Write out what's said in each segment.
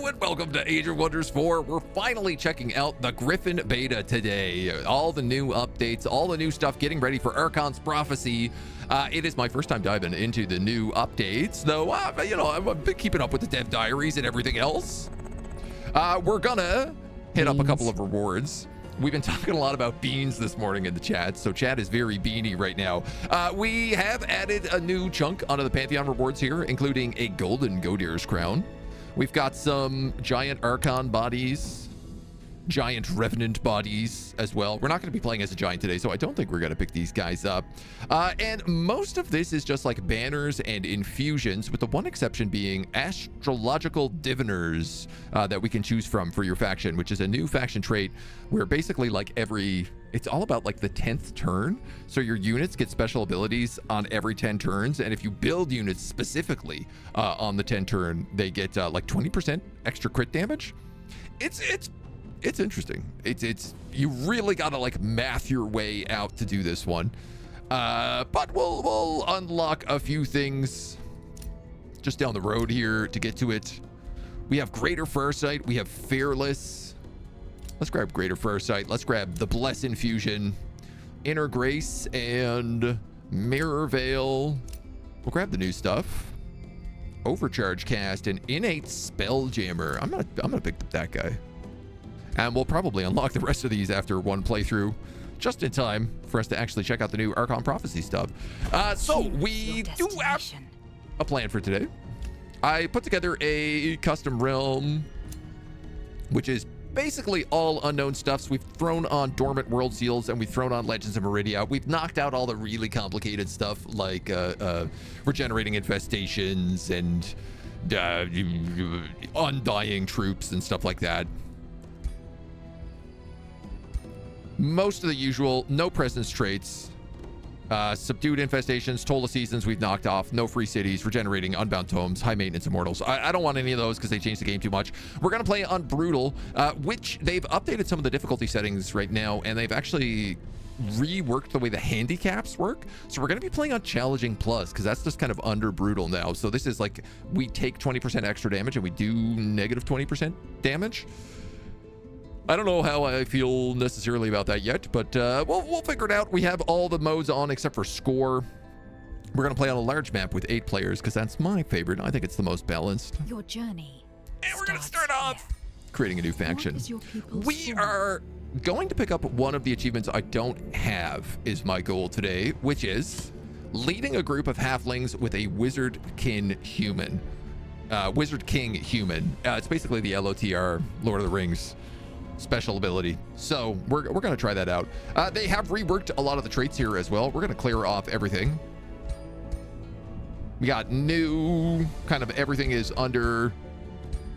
Hello and welcome to Age of Wonders 4. We're finally checking out the Griffin Beta today. All the new updates, all the new stuff, getting ready for Archon's Prophecy. It is my first time diving into the new updates, though, I've been keeping up with the dev diaries and everything else. We're gonna hit up a couple of rewards. We've been talking a lot about beans this morning in the chat, so chat is very beany right now. We have added a new chunk onto the Pantheon rewards here, including a golden Godir's crown. We've got some giant Archon bodies, giant Revenant bodies as well. We're not going to be playing as a giant today, so I don't think we're going to pick these guys up. And most of this is just like banners and infusions, with the one exception being astrological diviners that we can choose from for your faction, which is a new faction trait where basically like it's all about like the 10th turn. So your units get special abilities on every 10 turns. And if you build units specifically on the 10 turn, they get like 20% extra crit damage. It's interesting. It's you really gotta like math your way out to do this one. But we'll unlock a few things just down the road here to get to it. We have Greater Farsight. We have Fearless. Let's grab Greater Farsight. Let's grab the Bless Infusion, Inner Grace, and Mirror Veil. We'll grab the new stuff. Overcharge Cast and Innate Spelljammer. I'm gonna pick up that guy. And we'll probably unlock the rest of these after one playthrough, just in time for us to actually check out the new Archon Prophecy stuff. So we do have a plan for today. I put together a custom realm, which is basically all unknown stuffs. We've thrown on Dormant World Seals and we've thrown on Legends of Meridia. We've knocked out all the really complicated stuff like regenerating infestations and undying troops and stuff like that. Most of the usual, no presence traits, subdued infestations, toll of seasons we've knocked off, no free cities, regenerating, unbound tomes, high maintenance immortals. I don't want any of those because they changed the game too much. We're going to play on brutal, which they've updated some of the difficulty settings right now, and they've actually reworked the way the handicaps work. So we're going to be playing on challenging plus because that's just kind of under brutal now. So this is like we take 20% extra damage and we do negative 20% damage. I don't know how I feel necessarily about that yet, but we'll figure it out. We have all the modes on except for score. We're going to play on a large map with 8 players because that's my favorite. I think it's the most balanced. Your journey. And we're going to start off creating a new faction. We are going to pick up one of the achievements I don't have is my goal today, which is leading a group of halflings with a wizard king human. Wizard king human. It's basically the LOTR, Lord of the Rings special ability. So we're going to try that out. They have reworked a lot of the traits here as well. We're going to clear off everything. We got new kind of everything is under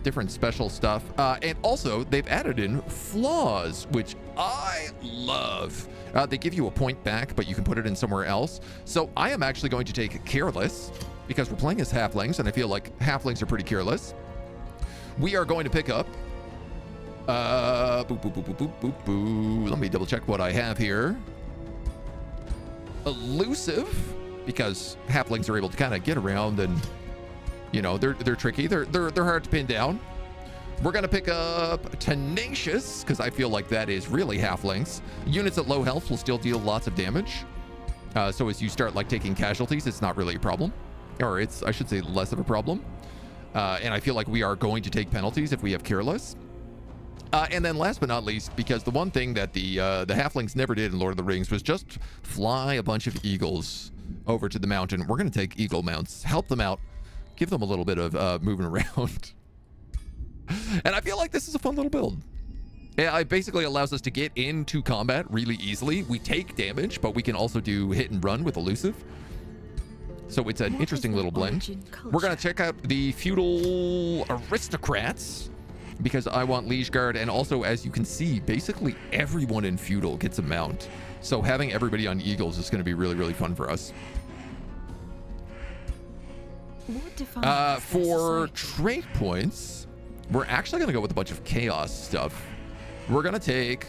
different special stuff. And also they've added in flaws, which I love. They give you a point back, but you can put it in somewhere else. So I am actually going to take Careless because we're playing as halflings and I feel like halflings are pretty careless. We are going to pick up let me double check what I have here. Elusive, because halflings are able to kind of get around and, you know, they're tricky. They're hard to pin down. We're going to pick up Tenacious, because I feel like that is really halflings. Units at low health will still deal lots of damage. So as you start like taking casualties, it's not really a problem. Or it's, I should say, less of a problem. And I feel like we are going to take penalties if we have Careless. And then last but not least, because the one thing that the halflings never did in Lord of the Rings was just fly a bunch of eagles over to the mountain. We're going to take eagle mounts, help them out, give them a little bit of moving around. And I feel like this is a fun little build. Yeah, it basically allows us to get into combat really easily. We take damage, but we can also do hit and run with Elusive. So it's an interesting little blend. We're going to check out the feudal aristocrats, because I want Liege Guard, and also, as you can see, basically everyone in feudal gets a mount. So having everybody on eagles is going to be really, really fun for us. For trait points, we're actually going to go with a bunch of chaos stuff. We're going to take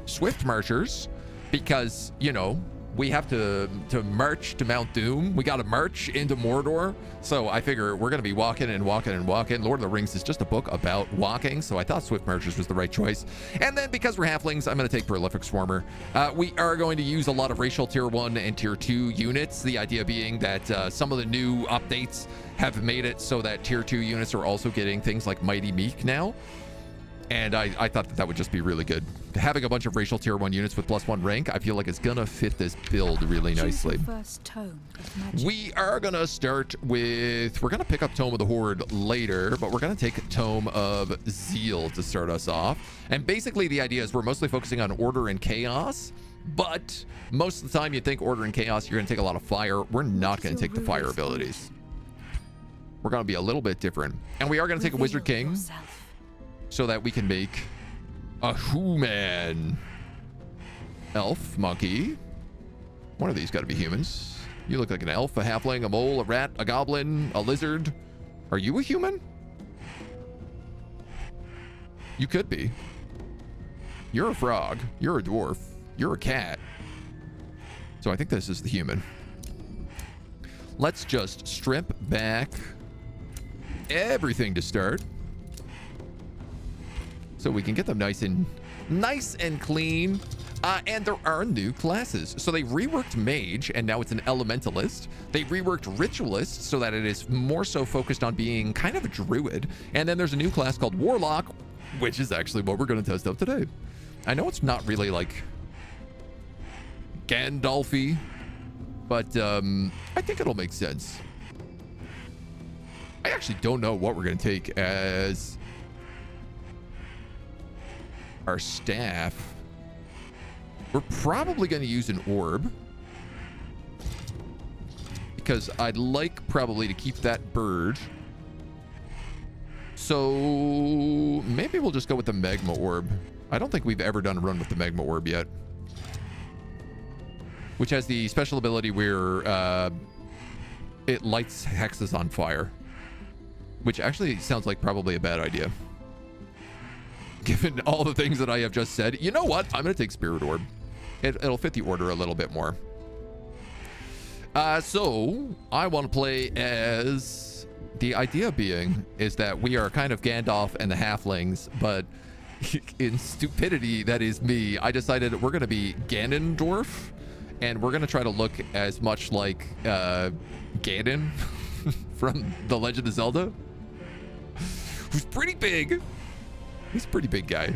Swift Marchers because, you know, we have to march to Mount Doom. We got to march into Mordor. So I figure we're going to be walking and walking and walking. Lord of the Rings is just a book about walking. So I thought Swift Marchers was the right choice. And then because we're halflings, I'm going to take Prolific Swarmer. We are going to use a lot of racial tier 1 and tier 2 units. The idea being that some of the new updates have made it so that tier 2 units are also getting things like Mighty Meek now. And I thought that would just be really good. Having a bunch of racial tier 1 units with +1 rank, I feel like it's gonna fit this build really nicely. First tome of magic. We are gonna start with, we're gonna pick up Tome of the Horde later, but we're gonna take Tome of Zeal to start us off. And basically the idea is we're mostly focusing on order and chaos, but most of the time you think order and chaos, you're gonna take a lot of fire. We're not gonna take the fire abilities. We're gonna be a little bit different. And we are gonna take a Wizard King, so that we can make a human elf monkey. One of these got to be humans. You look like an elf, a halfling, a mole, a rat, a goblin, a lizard. Are you a human? You could be. You're a frog. You're a dwarf. You're a cat. So I think this is the human. Let's just strip back everything to start, so we can get them nice and clean. And there are new classes. So they reworked Mage, and now it's an Elementalist. They reworked Ritualist, so that it is more so focused on being kind of a Druid. And then there's a new class called Warlock, which is actually what we're going to test out today. I know it's not really like Gandalf-y, but I think it'll make sense. I actually don't know what we're going to take as our staff. We're probably going to use an orb, because I'd like probably to keep that bird. So maybe we'll just go with the magma orb. I don't think we've ever done a run with the magma orb yet, which has the special ability where it lights hexes on fire, which actually sounds like probably a bad idea, given all the things that I have just said. You know what? I'm going to take Spirit Orb. It'll fit the order a little bit more. So I want to play as, the idea being is that we are kind of Gandalf and the halflings, but in stupidity, that is me, I decided we're going to be Ganondorf, and we're going to try to look as much like Ganon from The Legend of Zelda, who's pretty big. He's a pretty big guy.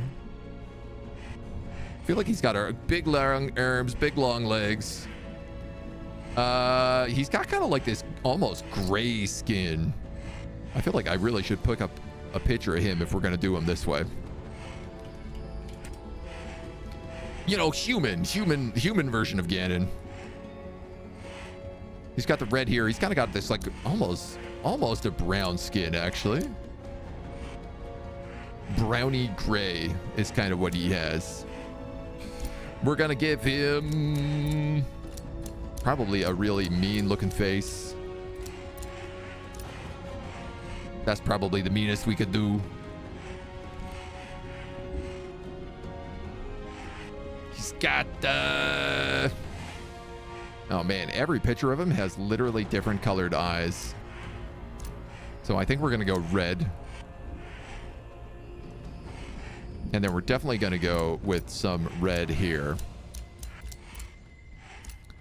I feel like he's got big long arms, big long legs. He's got kind of like this almost gray skin. I feel like I really should pick up a picture of him if we're going to do him this way. You know, human version of Ganon. He's got the red here. He's kind of got this like almost a brown skin, actually. Browny gray is kind of what he has. We're gonna give him probably a really mean looking face. That's probably the meanest we could do. He's got oh man, every picture of him has literally different colored eyes. So I think we're gonna go red. And then we're definitely going to go with some red here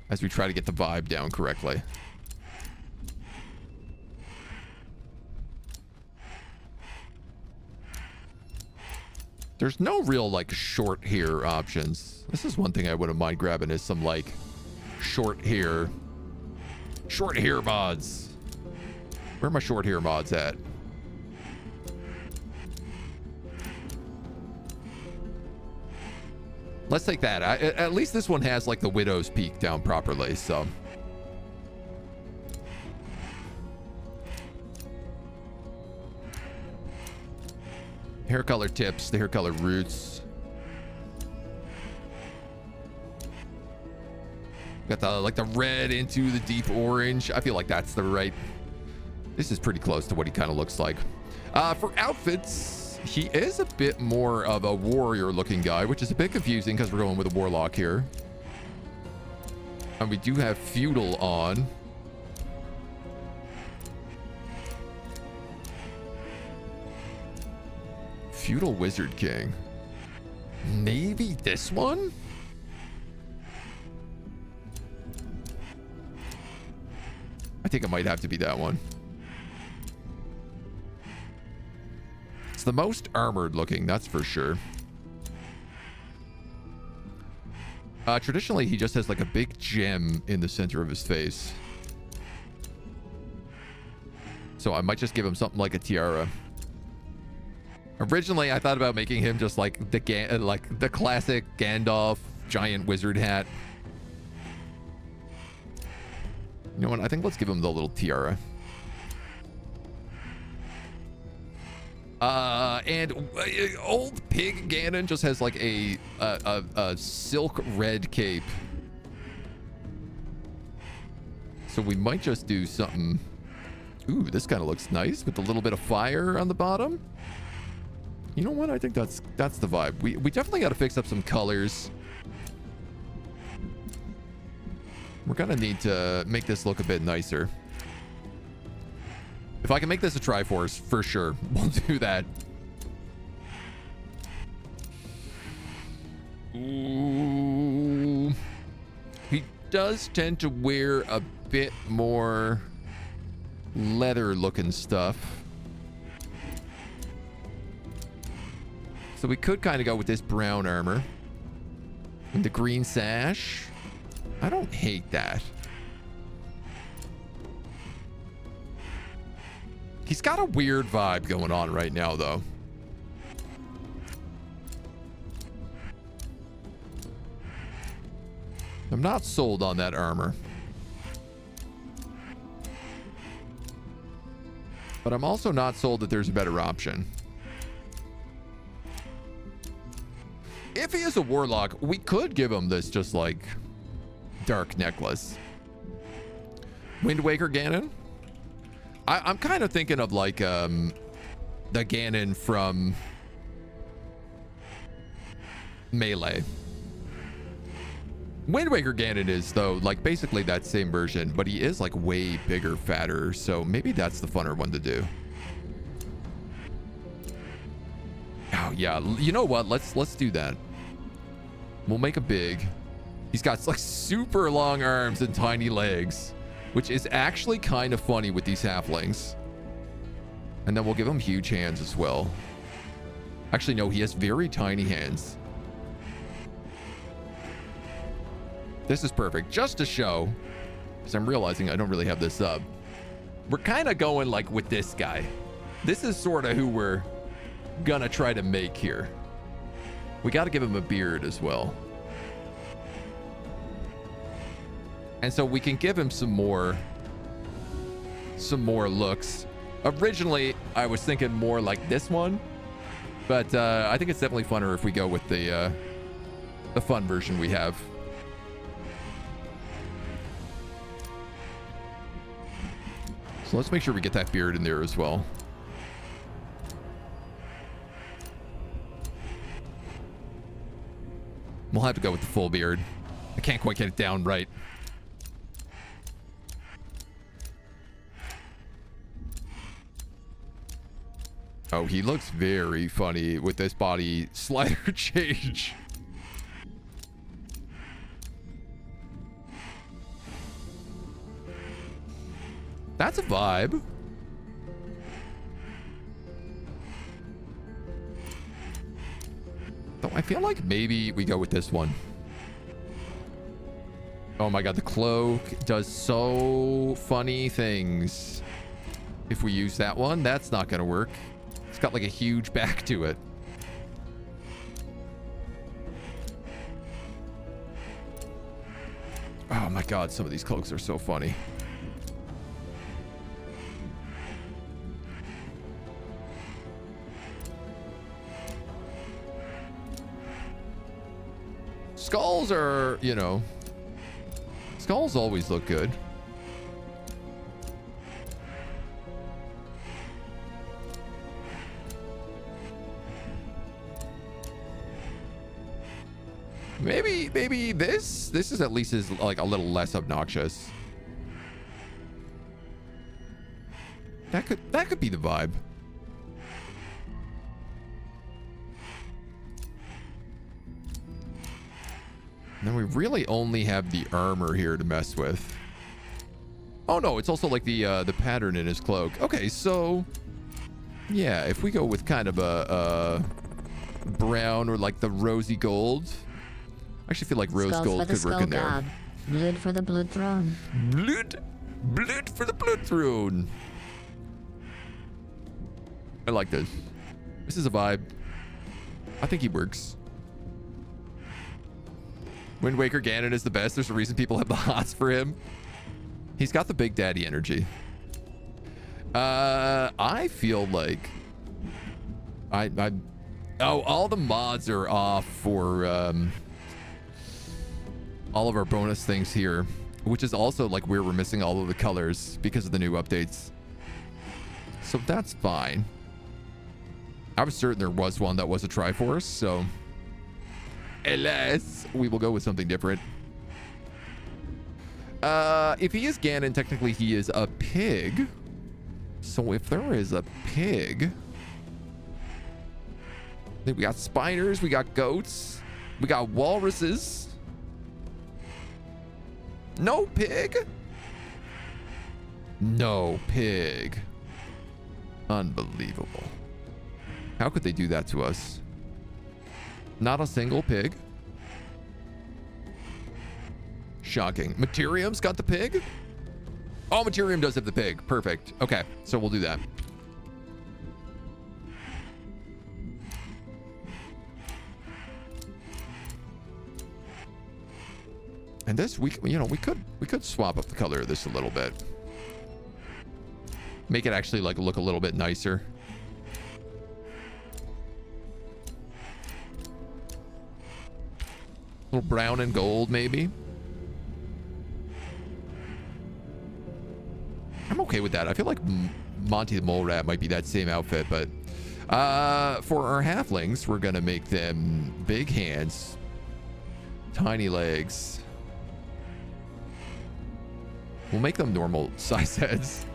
as we try to get the vibe down correctly. There's no real like short hair options. This is one thing I wouldn't mind grabbing, is some like short hair mods. Where are my short hair mods at? Let's take that. At least this one has like the Widow's Peak down properly, so. Hair color tips, the hair color roots. Got the like the red into the deep orange. I feel like that's the right. This is pretty close to what he kind of looks like. For outfits, he is a bit more of a warrior looking guy, which is a bit confusing because we're going with a warlock here. And we do have feudal on. Feudal Wizard King. Maybe this one? I think it might have to be that one. It's the most armored looking, that's for sure. Traditionally, he just has like a big gem in the center of his face. So I might just give him something like a tiara. Originally, I thought about making him just like the classic Gandalf giant wizard hat. You know what? I think let's give him the little tiara. And old pig Ganon just has like a silk red cape. So we might just do something. Ooh, this kind of looks nice with a little bit of fire on the bottom. You know what? I think that's the vibe. We definitely got to fix up some colors. We're gonna need to make this look a bit nicer. If I can make this a Triforce, for sure, we'll do that. Ooh. He does tend to wear a bit more leather looking stuff. So we could kind of go with this brown armor. And the green sash. I don't hate that. He's got a weird vibe going on right now, though. I'm not sold on that armor. But I'm also not sold that there's a better option. If he is a warlock, we could give him this just like dark necklace. Wind Waker Ganon? I'm kind of thinking of like the Ganon from Melee. Wind Waker Ganon is, though, like basically that same version, but he is like way bigger, fatter, so maybe that's the funner one to do. Oh yeah, you know what? Let's do that. We'll make a big. He's got like super long arms and tiny legs, which is actually kind of funny with these halflings. And then we'll give him huge hands as well. Actually, no, he has very tiny hands. This is perfect, just to show, because I'm realizing I don't really have this up. We're kind of going like with this guy. This is sort of who we're gonna try to make here. We got to give him a beard as well. And so we can give him some more looks. Originally, I was thinking more like this one, but I think it's definitely funner if we go with the fun version we have. So let's make sure we get that beard in there as well. We'll have to go with the full beard. I can't quite get it down right. Oh, he looks very funny with this body slider change. That's a vibe. Though I feel like maybe we go with this one. Oh my god, the cloak does so funny things. If we use that one, that's not gonna work. It's got like a huge back to it. Oh my god, some of these cloaks are so funny. Skulls are, you know, skulls always look good. Maybe this is at least is like a little less obnoxious. That could be the vibe. And then we really only have the armor here to mess with. Oh no, it's also like the pattern in his cloak. Okay, so yeah, if we go with kind of a brown or like the rosy gold, I actually feel like rose gold could work in there. God. Blood for the blood throne. Blood for the blood throne. I like this. This is a vibe. I think he works. Wind Waker Ganon is the best. There's a reason people have the hots for him. He's got the big daddy energy. I feel like all the mods are off for all of our bonus things here, which is also like where we're missing all of the colors because of the new updates. So that's fine. I was certain there was one that was a Triforce, so alas, we will go with something different. If he is Ganon, technically he is a pig. So if there is a pig, then we got spiders, we got goats, we got walruses. No pig? No pig. Unbelievable. How could they do that to us? Not a single pig. Shocking. Materium's got the pig? Oh, Materium does have the pig. Perfect. Okay, so we'll do that. And this, we could swap up the color of this a little bit. Make it actually like look a little bit nicer. A little brown and gold, maybe. I'm okay with that. I feel like Monty the Mole Rat might be that same outfit, but for our halflings, we're gonna make them big hands, tiny legs. We'll make them normal size heads.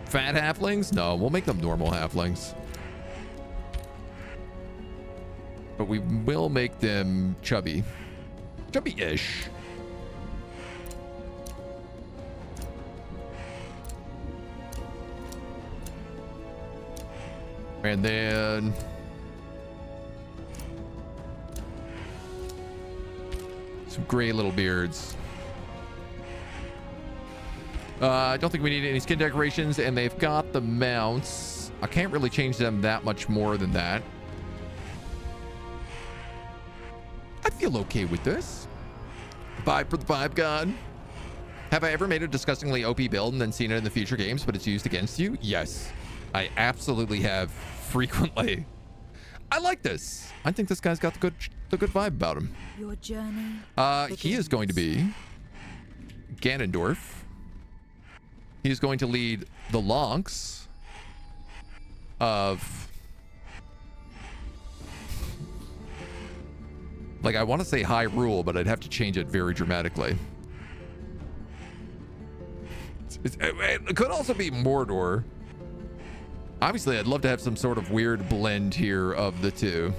Fat halflings? No, we'll make them normal halflings. But we will make them chubby. Chubby-ish. And then some gray little beards. I don't think we need any skin decorations, and they've got the mounts. I can't really change them that much more than that. I feel okay with this. Vibe for the vibe god. Have I ever made a disgustingly OP build and then seen it in the future games, but it's used against you? Yes, I absolutely have frequently. I like this. I think this guy's got the good vibe about him. Your journey. He is going to be Ganondorf. He's going to lead the Lonks of, like, I want to say Hyrule, but I'd have to change it very dramatically. It could also be Mordor. Obviously, I'd love to have some sort of weird blend here of the two.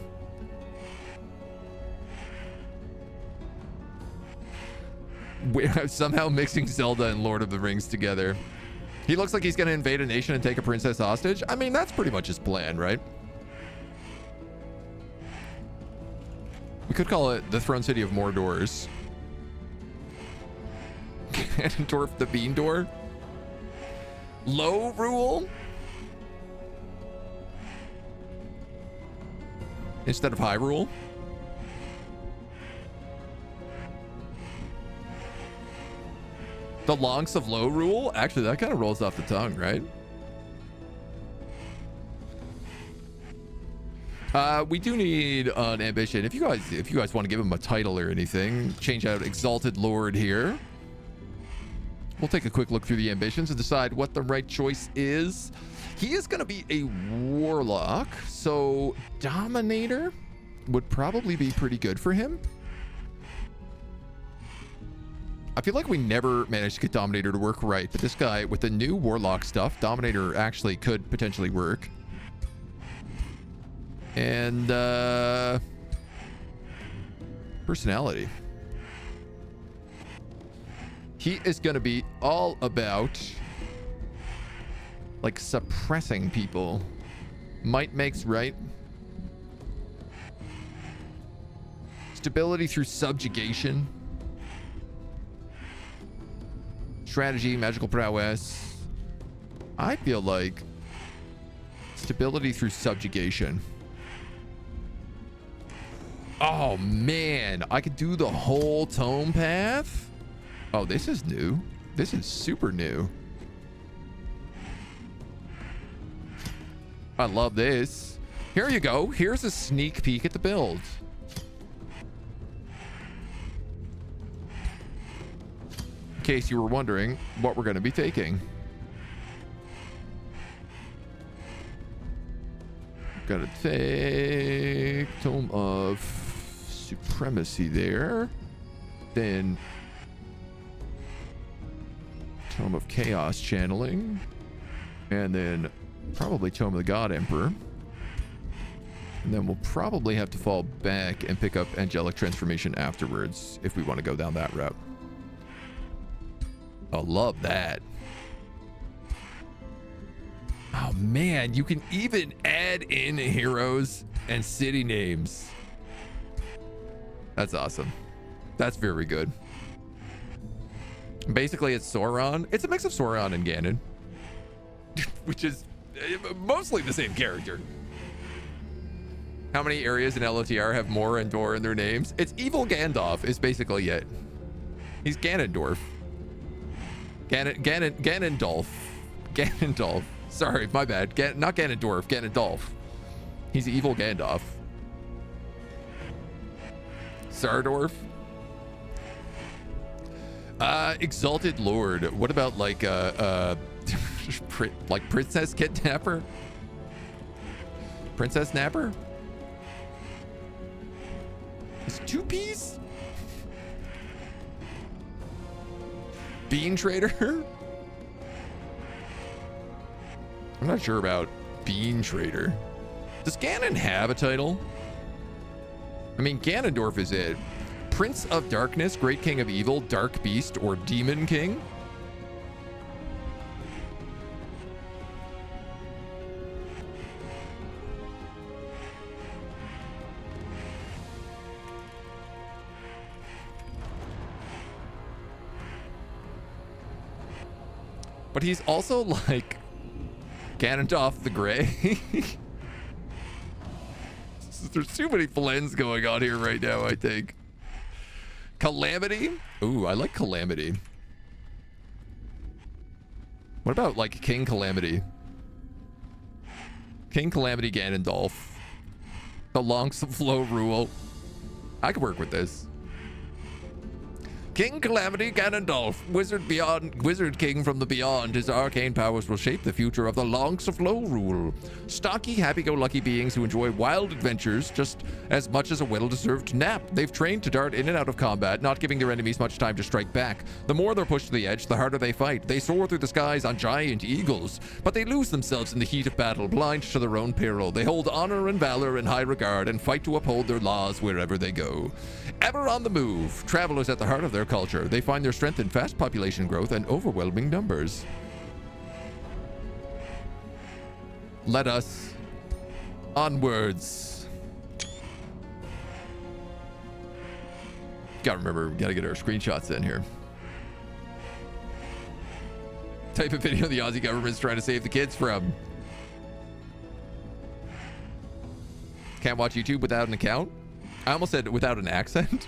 We're somehow mixing Zelda and Lord of the Rings together. He looks like he's going to invade a nation and take a princess hostage. I mean, that's pretty much his plan, right? We could call it the Throne City of Mordors. Ganondorf the Bean Door. Low rule instead of high rule. The Lonks of Low Rule? Actually, that kind of rolls off the tongue, right? We do need an ambition. If you guys want to give him a title or anything, change out Exalted Lord here. We'll take a quick look through the ambitions and decide what the right choice is. He is going to be a warlock, so Dominator would probably be pretty good for him. I feel like we never managed to get Dominator to work right, but this guy with the new warlock stuff, Dominator actually could potentially work. And personality. He is going to be all about like suppressing people. Might makes right. Stability through subjugation. Strategy, magical prowess. I feel like stability through subjugation. Oh man, I could do the whole tome path. Oh, this is new. This is super new. I love this. Here you go. Here's a sneak peek at the build. In case you were wondering what we're going to be taking. Gotta take Tome of Supremacy there. Then Tome of Chaos Channeling. And then probably Tome of the God Emperor. And then we'll probably have to fall back and pick up Angelic Transformation afterwards if we want to go down that route. I love that. Oh man, you can even add in heroes and city names. That's awesome. That's very good. Basically, it's Sauron. It's a mix of Sauron and Ganon, which is mostly the same character. How many areas in LOTR have Mor and Dor in their names? It's Evil Gandalf is basically it. He's Ganondorf. Ganondolf. Ganondolf. Sorry, my bad. Not Ganondorf, Ganondolf. He's Evil Gandalf. Sardorf. Exalted Lord. What about like like Princess Kidnapper? Princess Napper? Is Two Piece? Bean Trader? I'm not sure about Bean Trader. Does Ganon have a title? I mean, Ganondorf is it. Prince of Darkness, Great King of Evil, Dark Beast, or Demon King? But he's also like Ganondorf the Grey. There's too many blends going on here right now, I think. Calamity? Ooh, I like Calamity. What about like King Calamity? King Calamity Ganondorf. The long flow rule. I could work with this. King Calamity Ganondorf, Wizard King from the Beyond. His arcane powers will shape the future of the Longs of Flow rule. Stocky, happy-go-lucky beings who enjoy wild adventures just as much as a well-deserved nap. They've trained to dart in and out of combat, not giving their enemies much time to strike back. The more they're pushed to the edge, the harder they fight. They soar through the skies on giant eagles, but they lose themselves in the heat of battle, blind to their own peril. They hold honor and valor in high regard and fight to uphold their laws wherever they go. Ever on the move, travelers at the heart of their culture, they find their strength in fast population growth and overwhelming numbers. Let us onwards. Gotta remember, we gotta get our screenshots in here. Type of video the Aussie government's trying to save the kids from. Can't watch YouTube without an account? I almost said without an accent.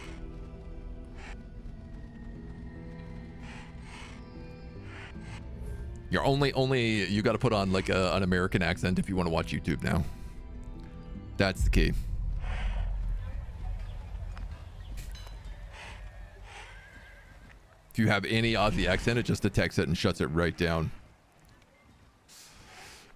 You're only you got to put on like an American accent if you want to watch YouTube now. That's the key. If you have any Aussie accent, it just detects it and shuts it right down.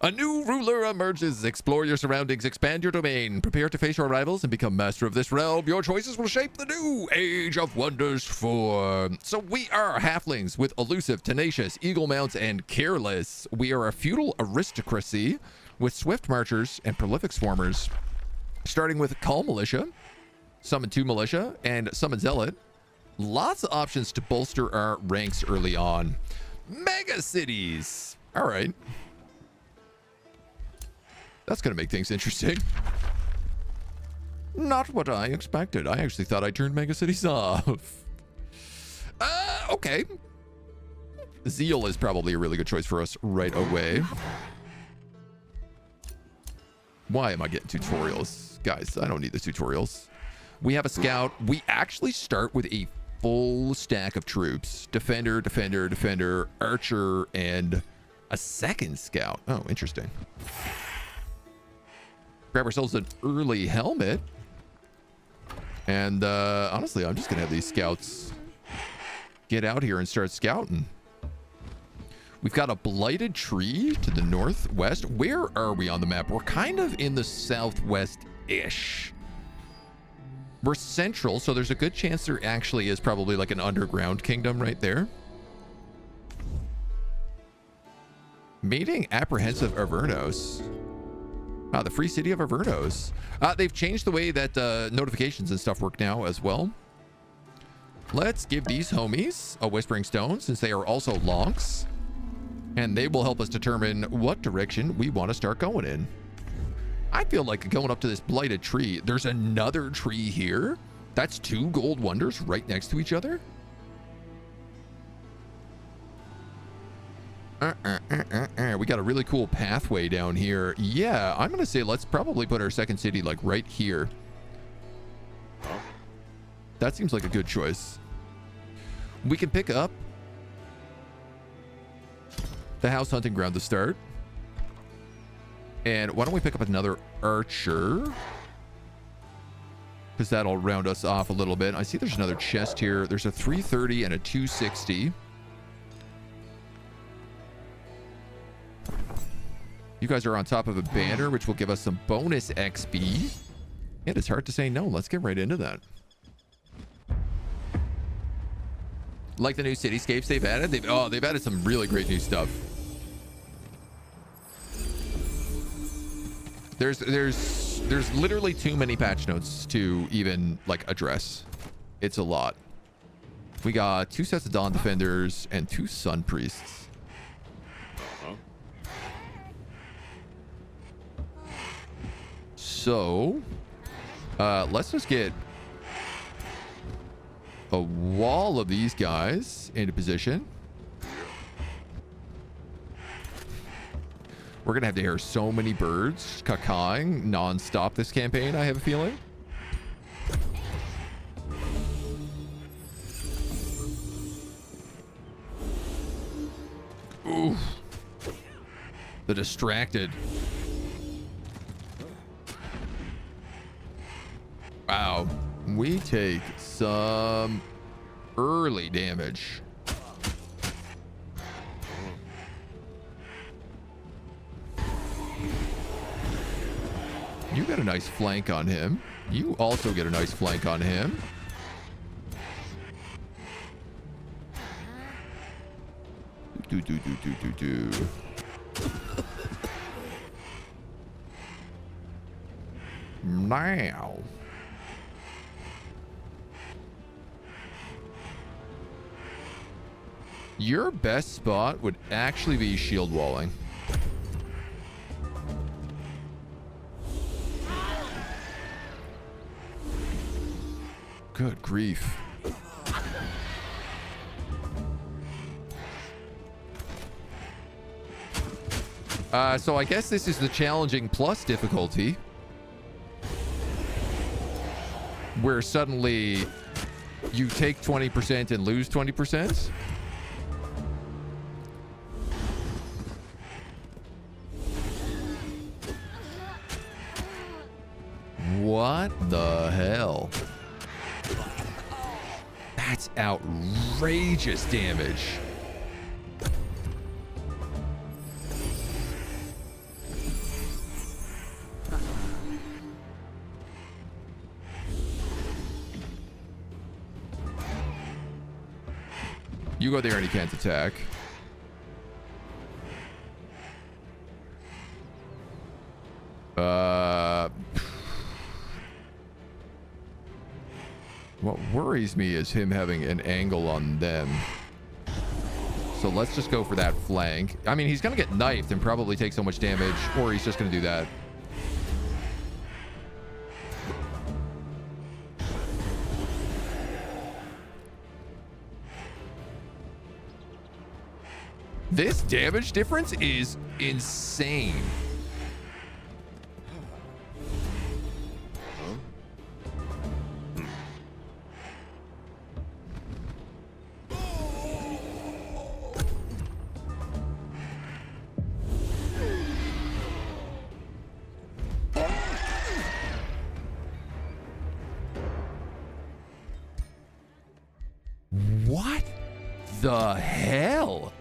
A new ruler emerges. Explore your surroundings, expand your domain, prepare to face your rivals, and become master of this realm. Your choices will shape the new Age of Wonders 4. So we are halflings with elusive, tenacious, eagle mounts, and careless. We are a feudal aristocracy with swift marchers and prolific swarmers. Starting with Call Militia, Summon 2 Militia, and Summon Zealot. Lots of options to bolster our ranks early on. Mega cities. All right. That's going to make things interesting. Not what I expected. I actually thought I turned mega cities off. Okay. Zeal is probably a really good choice for us right away. Why am I getting tutorials? Guys, I don't need the tutorials. We have a scout. We actually start with a full stack of troops. Defender, defender, defender, archer, and a second scout. Oh, interesting. Grab ourselves an early helmet. And honestly, I'm just going to have these scouts get out here and start scouting. We've got a blighted tree to the northwest. Where are we on the map? We're kind of in the southwest-ish. We're central, so there's a good chance there actually is probably like an underground kingdom right there. Meeting apprehensive Avernos. The free city of Avernos. They've changed the way that notifications and stuff work now as well. Let's give these homies a Whispering Stone since they are also lonks. And they will help us determine what direction we want to start going in. I feel like going up to this blighted tree. There's another tree here. That's 2 gold wonders right next to each other. We got a really cool pathway down here. Yeah, I'm gonna say let's probably put our second city like right here. That seems like a good choice. We can pick up the house hunting ground to start. And why don't we pick up another archer? Because that'll round us off a little bit. I see there's another chest here. There's a 330 and a 260. You guys are on top of a banner, which will give us some bonus XP. It is hard to say no. Let's get right into that. Like the new cityscapes they've added? They've added some really great new stuff. There's literally too many patch notes to even like address. It's a lot. We got 2 sets of Dawn Defenders and 2 Sun Priests. So, let's just get a wall of these guys into position. We're going to have to hear so many birds cacaing non-stop this campaign, I have a feeling. Ooh. The distracted. Wow, we take some early damage. You got a nice flank on him. You also get a nice flank on him. Now. Your best spot would actually be shield walling. Good grief. So I guess this is the challenging plus difficulty, where suddenly you take 20% and lose 20%. What the hell? That's outrageous damage. You go there and he can't attack. What worries me is him having an angle on them. So let's just go for that flank. I mean, he's going to get knifed and probably take so much damage, or he's just going to do that. This damage difference is insane. What the hell?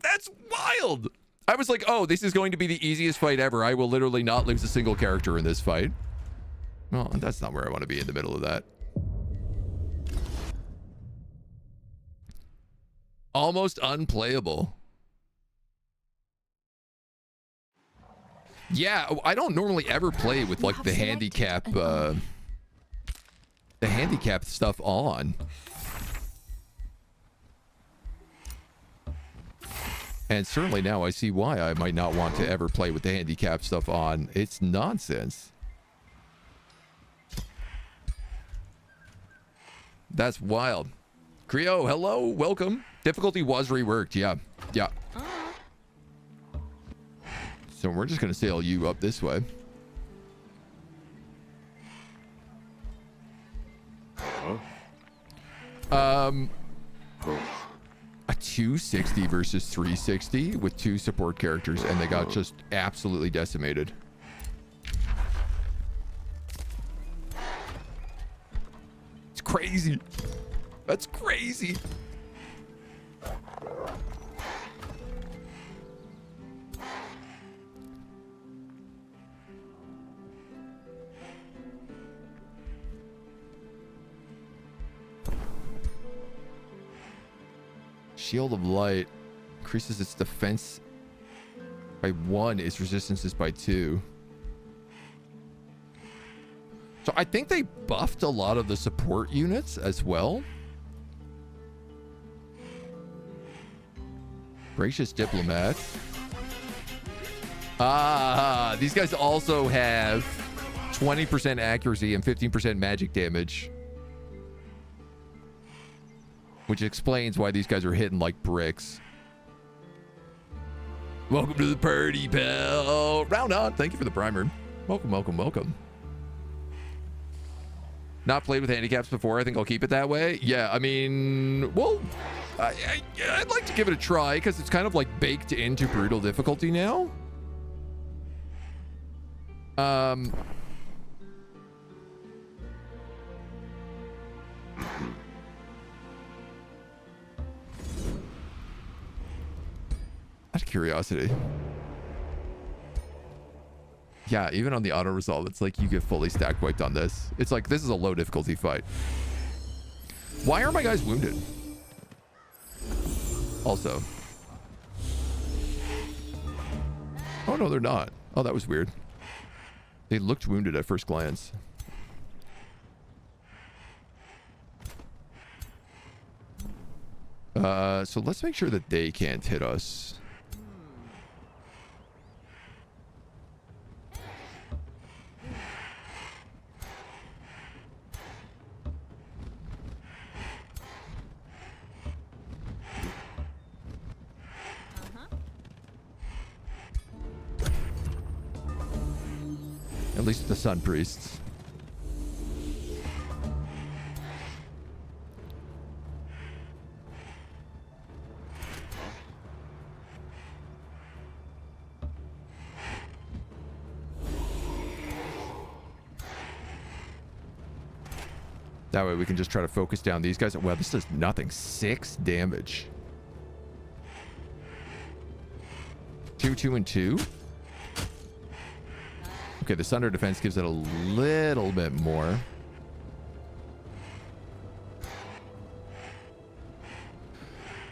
That's wild. I was like, oh, this is going to be the easiest fight ever. I will literally not lose a single character in this fight. Well, that's not where I want to be in the middle of that. Almost unplayable. Yeah, I don't normally ever play with like the handicap stuff on. And certainly now I see why I might not want to ever play with the handicap stuff on. It's nonsense. That's wild. Creo, hello, welcome. Difficulty was reworked, yeah. Yeah. So we're just gonna sail you up this way. A 260 versus 360 with 2 support characters, and they got just absolutely decimated. It's crazy. That's crazy. Shield of Light increases its defense by 1, its resistance is by 2. So I think they buffed a lot of the support units as well. Gracious Diplomat. Ah, these guys also have 20% accuracy and 15% magic damage. Which explains why these guys are hitting like bricks. Welcome to the party, pal. Round on. Thank you for the primer. Welcome, welcome, welcome. Not played with handicaps before. I think I'll keep it that way. Yeah, I mean, well, I'd like to give it a try because it's kind of like baked into brutal difficulty now. Out of curiosity. Yeah, even on the auto resolve, it's like you get fully stack wiped on this. It's like this is a low difficulty fight. Why are my guys wounded? Also. Oh no, they're not. Oh, that was weird. They looked wounded at first glance. So let's make sure that they can't hit us. At least the Sun Priests. That way we can just try to focus down these guys. Well, this does nothing. 6 damage. 2, 2, and 2. Okay, the Sunder defense gives it a little bit more.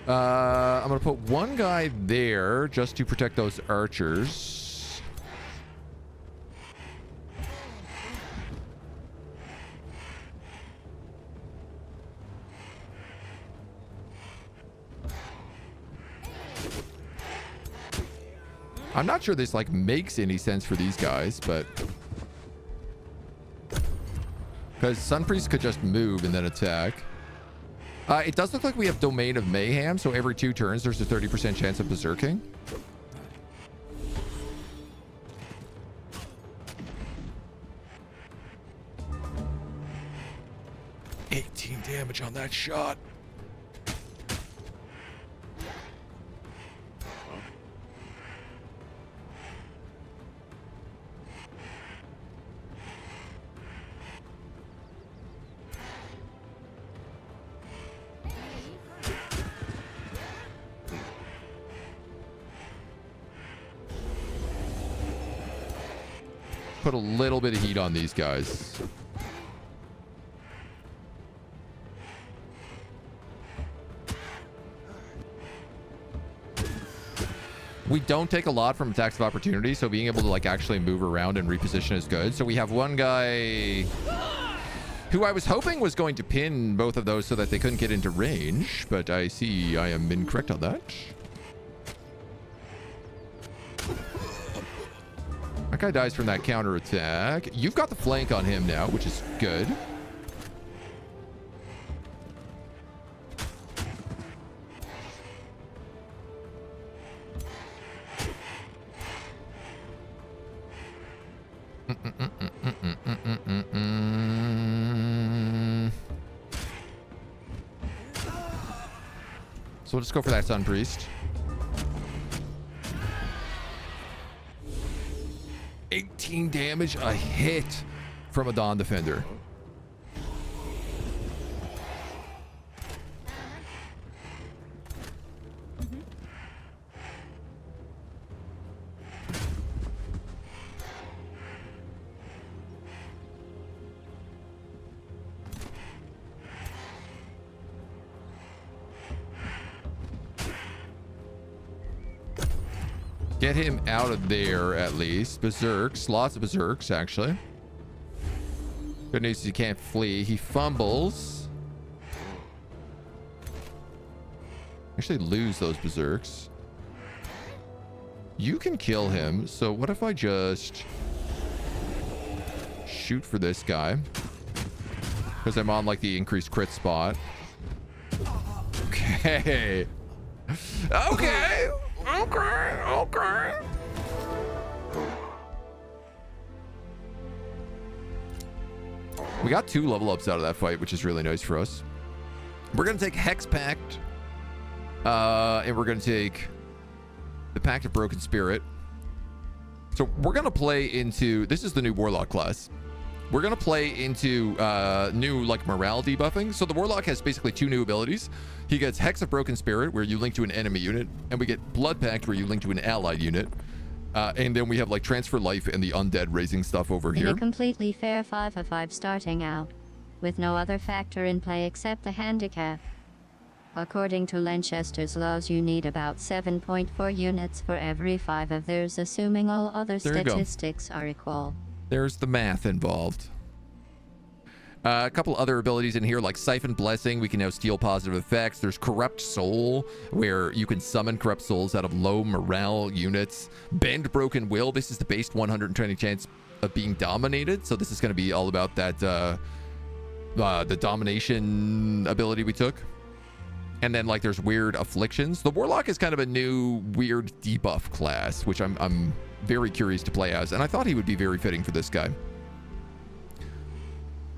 I'm going to put one guy there just to protect those archers. I'm not sure this like makes any sense for these guys, but because Sun Priest could just move and then attack. It does look like we have Domain of Mayhem, so every 2 turns there's a 30% chance of berserking. $18 damage on that shot. Put a little bit of heat on these guys. We don't take a lot from attacks of opportunity, so being able to like actually move around and reposition is good. So we have one guy who I was hoping was going to pin both of those so that they couldn't get into range, but I see I am incorrect on that. That guy dies from that counter attack. You've got the flank on him now, which is good. So we'll just go for that Sun Priest. 18 damage a hit from a Dawn Defender. Get him out of there at least. Berserks. Lots of berserks, actually. Good news is he can't flee. He fumbles. Actually lose those berserks. You can kill him. So what if I just shoot for this guy? Because I'm on like the increased crit spot. Okay. Okay. Okay. We got 2 level ups out of that fight, which is really nice for us. We're going to take Hex Pact. And we're going to take the Pact of Broken Spirit. So we're going to play into... This is the new Warlock class. We're going to play into new like morale debuffing. So the Warlock has basically 2 new abilities. He gets Hex of Broken Spirit, where you link to an enemy unit. And we get Blood Pact, where you link to an allied unit. And then we have like Transfer Life and the Undead raising stuff over here. In a completely fair 5 of 5 starting out, with no other factor in play except the handicap. According to Lanchester's laws, you need about 7.4 units for every 5 of theirs, assuming all other statistics are equal. There's the math involved. A couple other abilities in here, like Siphon Blessing. We can now steal positive effects. There's Corrupt Soul, where you can summon corrupt souls out of low morale units. Bend Broken Will. This is the base 120 chance of being dominated. So this is going to be all about that, the domination ability we took. And then like there's Weird Afflictions. The Warlock is kind of a new weird debuff class, which I'm very curious to play as, and I thought he would be very fitting for this guy.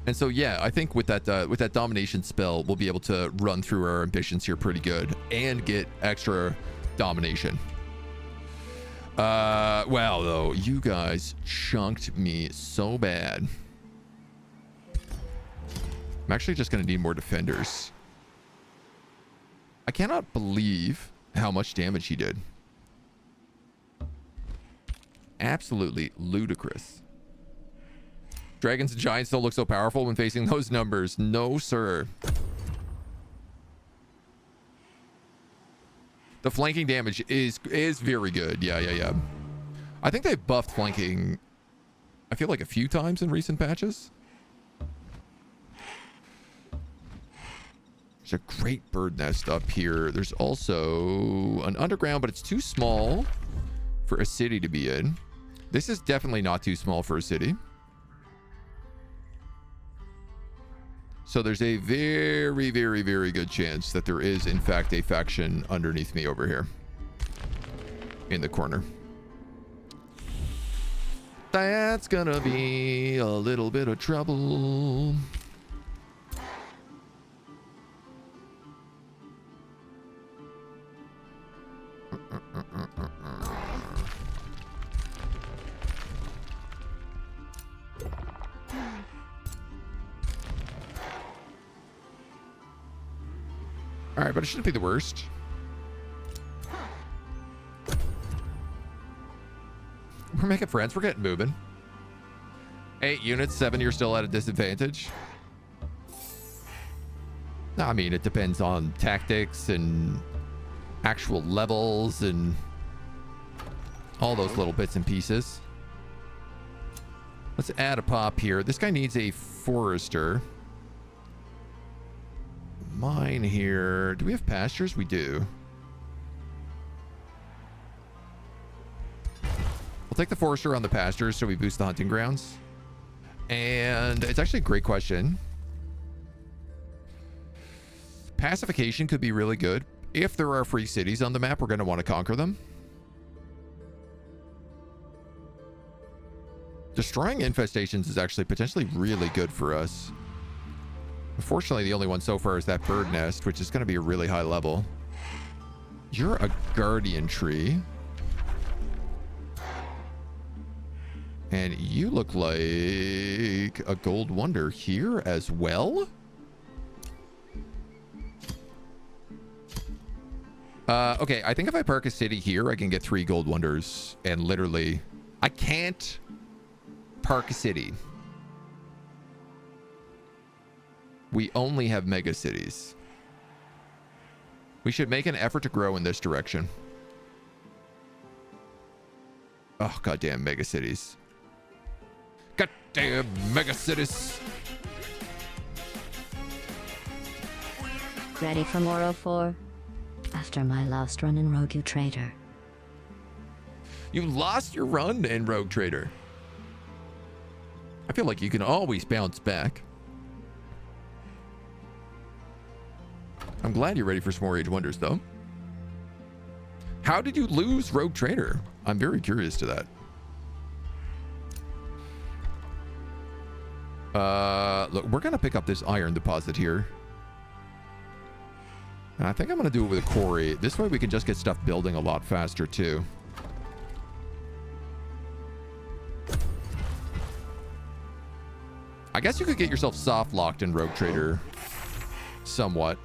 And so yeah, I think with that domination spell, we'll be able to run through our ambitions here pretty good and get extra domination. Wow, though, you guys chunked me so bad. I'm actually just going to need more defenders. I cannot believe how much damage he did. Absolutely ludicrous. Dragons and giants don't look so powerful when facing those numbers. No, sir. The flanking damage is very good. Yeah. I think they've buffed flanking, I feel like, a few times in recent patches. There's a great bird nest up here. There's also an underground, but it's too small for a city to be in. This is definitely not too small for a city. So there's a very, very, very good chance that there is, in fact, a faction underneath me over here in the corner. That's gonna be a little bit of trouble. All right, but it shouldn't be the worst. We're making friends. We're getting moving. 8 units, 7, you're still at a disadvantage. No, I mean, it depends on tactics and actual levels and all those little bits and pieces. Let's add a pop here. This guy needs a forester. Mine here. Do we have pastures? We do. We'll take the forester on the pastures so we boost the hunting grounds. And it's actually a great question. Pacification could be really good. If there are free cities on the map, we're going to want to conquer them. Destroying infestations is actually potentially really good for us. Unfortunately, the only one so far is that bird nest, which is going to be a really high level. You're a guardian tree. And you look like a gold wonder here as well. Okay, I think if I park a city here, I can get 3 gold wonders. And literally, I can't park a city. We only have mega cities. We should make an effort to grow in this direction. Oh, goddamn mega cities. Goddamn mega cities. Ready for more 04? After my last run in Rogue, you traitor. You lost your run in Rogue Trader. I feel like you can always bounce back. I'm glad you're ready for some more Age Wonders, though. How did you lose Rogue Trader? I'm very curious to that. Look, we're going to pick up this iron deposit here. And I think I'm going to do it with a quarry. This way we can just get stuff building a lot faster, too. I guess you could get yourself soft locked in Rogue Trader somewhat.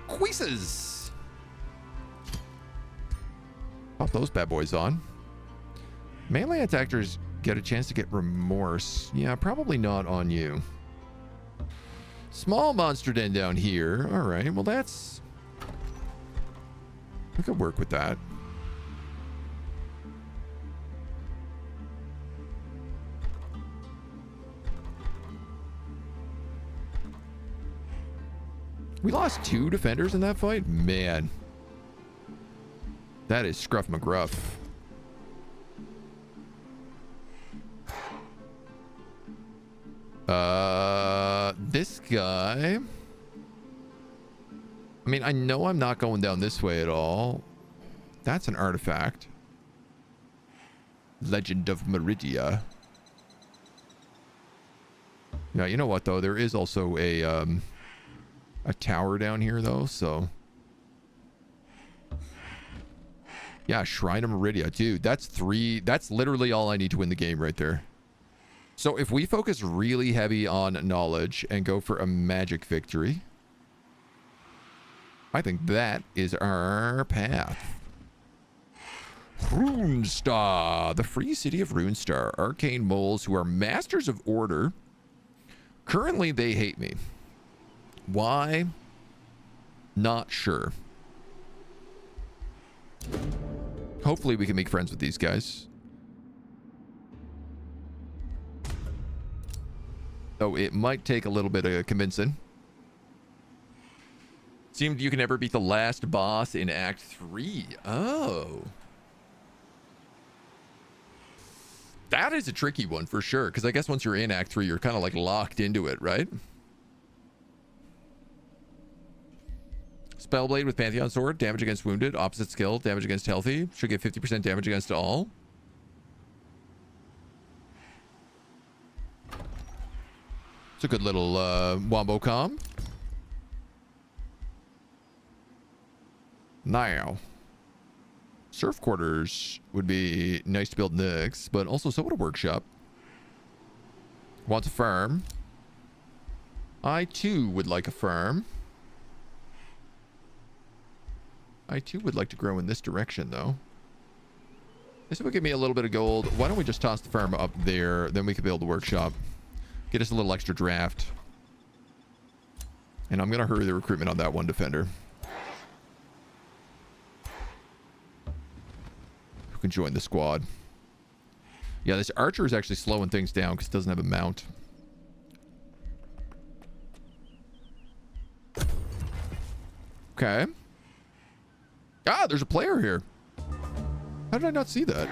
Quizzes. Pop those bad boys on. Melee attackers get a chance to get remorse. Yeah, probably not on you. Small monster den down here. All right, well that's... we could work with that. We lost 2 defenders in that fight? Man. That is Scruff McGruff. This guy... I mean, I know I'm not going down this way at all. That's an artifact. Legend of Meridia. Yeah, you know what, though? There is also a tower down here, though, so... yeah, Shrine of Meridia. Dude, that's 3... that's literally all I need to win the game right there. So if we focus really heavy on knowledge and go for a magic victory, I think that is our path. Runestar, the free city of Runestar. Arcane moles who are masters of order. Currently, they hate me. Why? Not sure. Hopefully, we can make friends with these guys. Though it might take a little bit of convincing. Seemed you can never beat the last boss in Act 3. Oh. That is a tricky one for sure, because I guess once you're in Act 3, you're kind of like locked into it, right? Spellblade with Pantheon Sword, damage against wounded, opposite skill, damage against healthy. Should get 50% damage against all. It's a good little wombo com. Now, surf quarters would be nice to build next, but also so would a workshop. Wants a farm. I too would like a farm. I too would like to grow in this direction, though. This would give me a little bit of gold. Why don't we just toss the farm up there? Then we could build a workshop. Get us a little extra draft. And I'm going to hurry the recruitment on that one defender. Who can join the squad? Yeah, this archer is actually slowing things down because it doesn't have a mount. Okay. Ah, there's a player here. How did I not see that?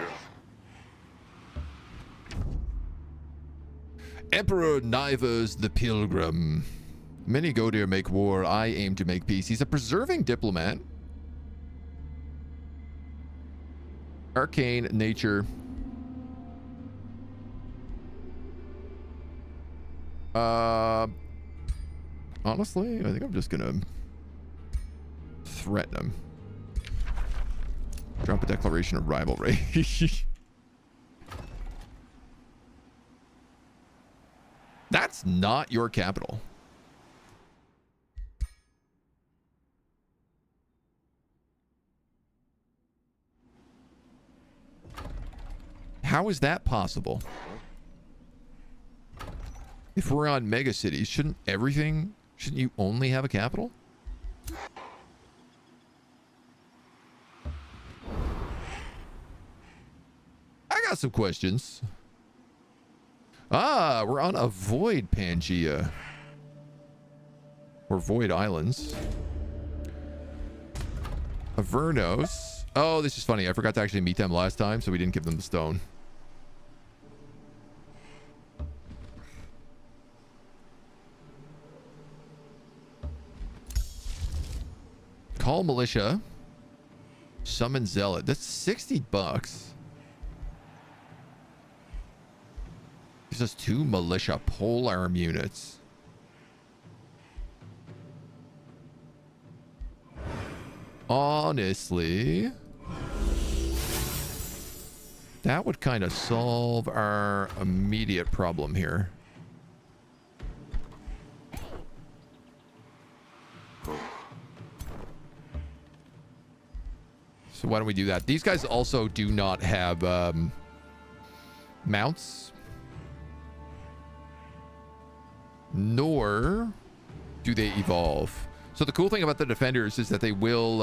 Emperor Nivers the Pilgrim. Many go there make war. I aim to make peace. He's a preserving diplomat. Arcane nature. Honestly, I think I'm just gonna threaten him. Drop a declaration of rivalry. That's not your capital. How is that possible? If we're on mega cities, shouldn't you only have a capital? I got some questions. Ah, we're on a void Pangea. Or void islands. Avernos. Oh, this is funny. I forgot to actually meet them last time, so we didn't give them the stone. Call militia. Summon zealot. That's $60. Gives us 2 militia polearm units. Honestly, that would kind of solve our immediate problem here. So why don't we do that? These guys also do not have mounts. Nor do they evolve. So the cool thing about the defenders is that they will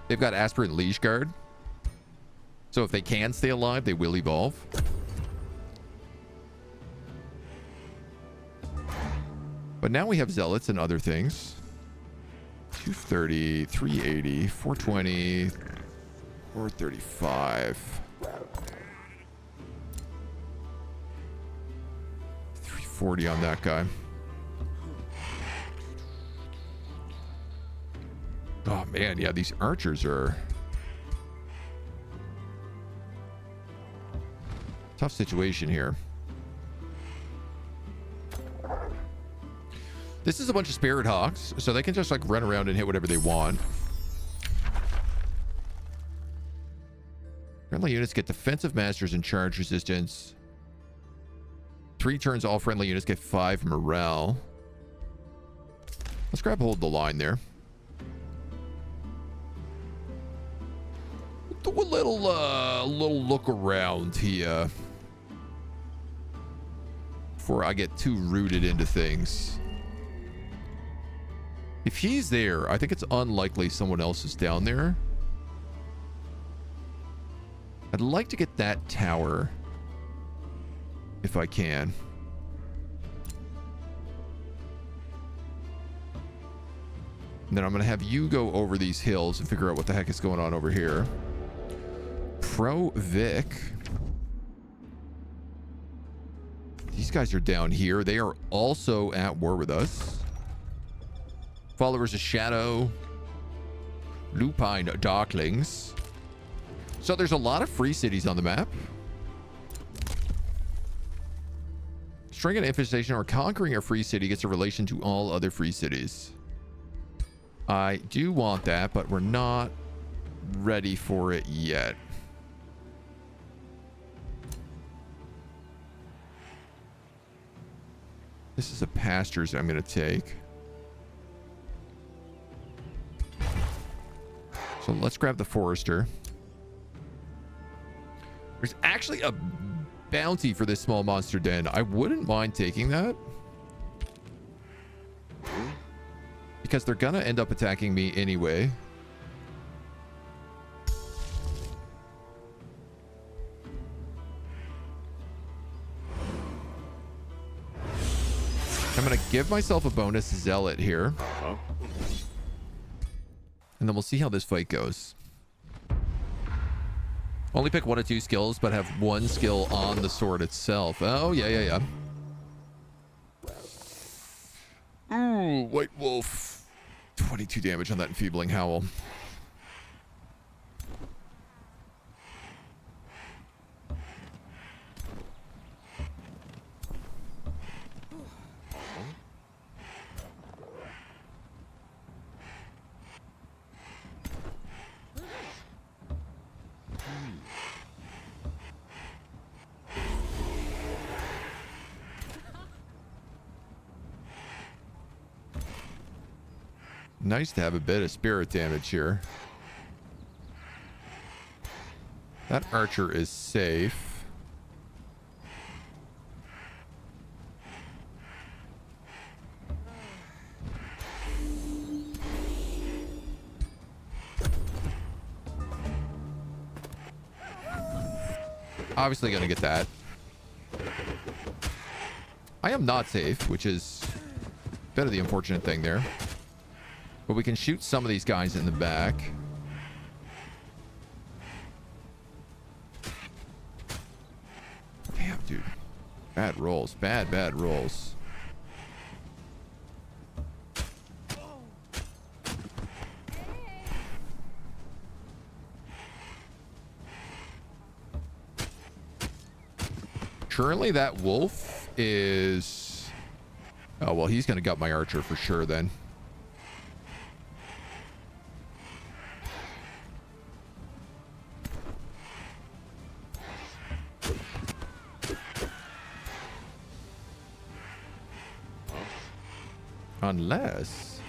they've got aspirant liege guard, so if they can stay alive, they will evolve. But now we have zealots and other things. 230, 380, 420, 435. 340 on that guy. Oh man, yeah, these archers are tough situation here. This is a bunch of spirit hawks, so they can just like run around and hit whatever they want. Friendly units get defensive masters and charge resistance. 3 turns, all friendly units get 5 morale. Let's grab hold of the line there. Do a little look around here before I get too rooted into things. If he's there, I think it's unlikely someone else is down there. I'd like to get that tower if I can. And then I'm going to have you go over these hills and figure out what the heck is going on over here. Pro Vic. These guys are down here. They are also at war with us. Followers of Shadow. Lupine Darklings. So there's a lot of free cities on the map. Destroying an infestation or conquering a free city gets a relation to all other free cities. I do want that, but we're not ready for it yet. This is a pastures that I'm going to take. So let's grab the forester. There's actually a bounty for this small monster den. I wouldn't mind taking that. Because they're gonna end up attacking me anyway. I'm gonna give myself a bonus zealot here. And then we'll see how this fight goes. Only pick 1 or 2 skills, but have 1 skill on the sword itself. Oh, yeah. Ooh, White Wolf. 22 damage on that enfeebling howl. Nice to have a bit of spirit damage here. That archer is safe. Obviously gonna get that. I am not safe, which is a bit of the unfortunate thing there. But we can shoot some of these guys in the back. Damn, dude. Bad rolls. Bad rolls. Currently, that wolf is... Oh, well, he's going to gut my archer for sure then. Unless...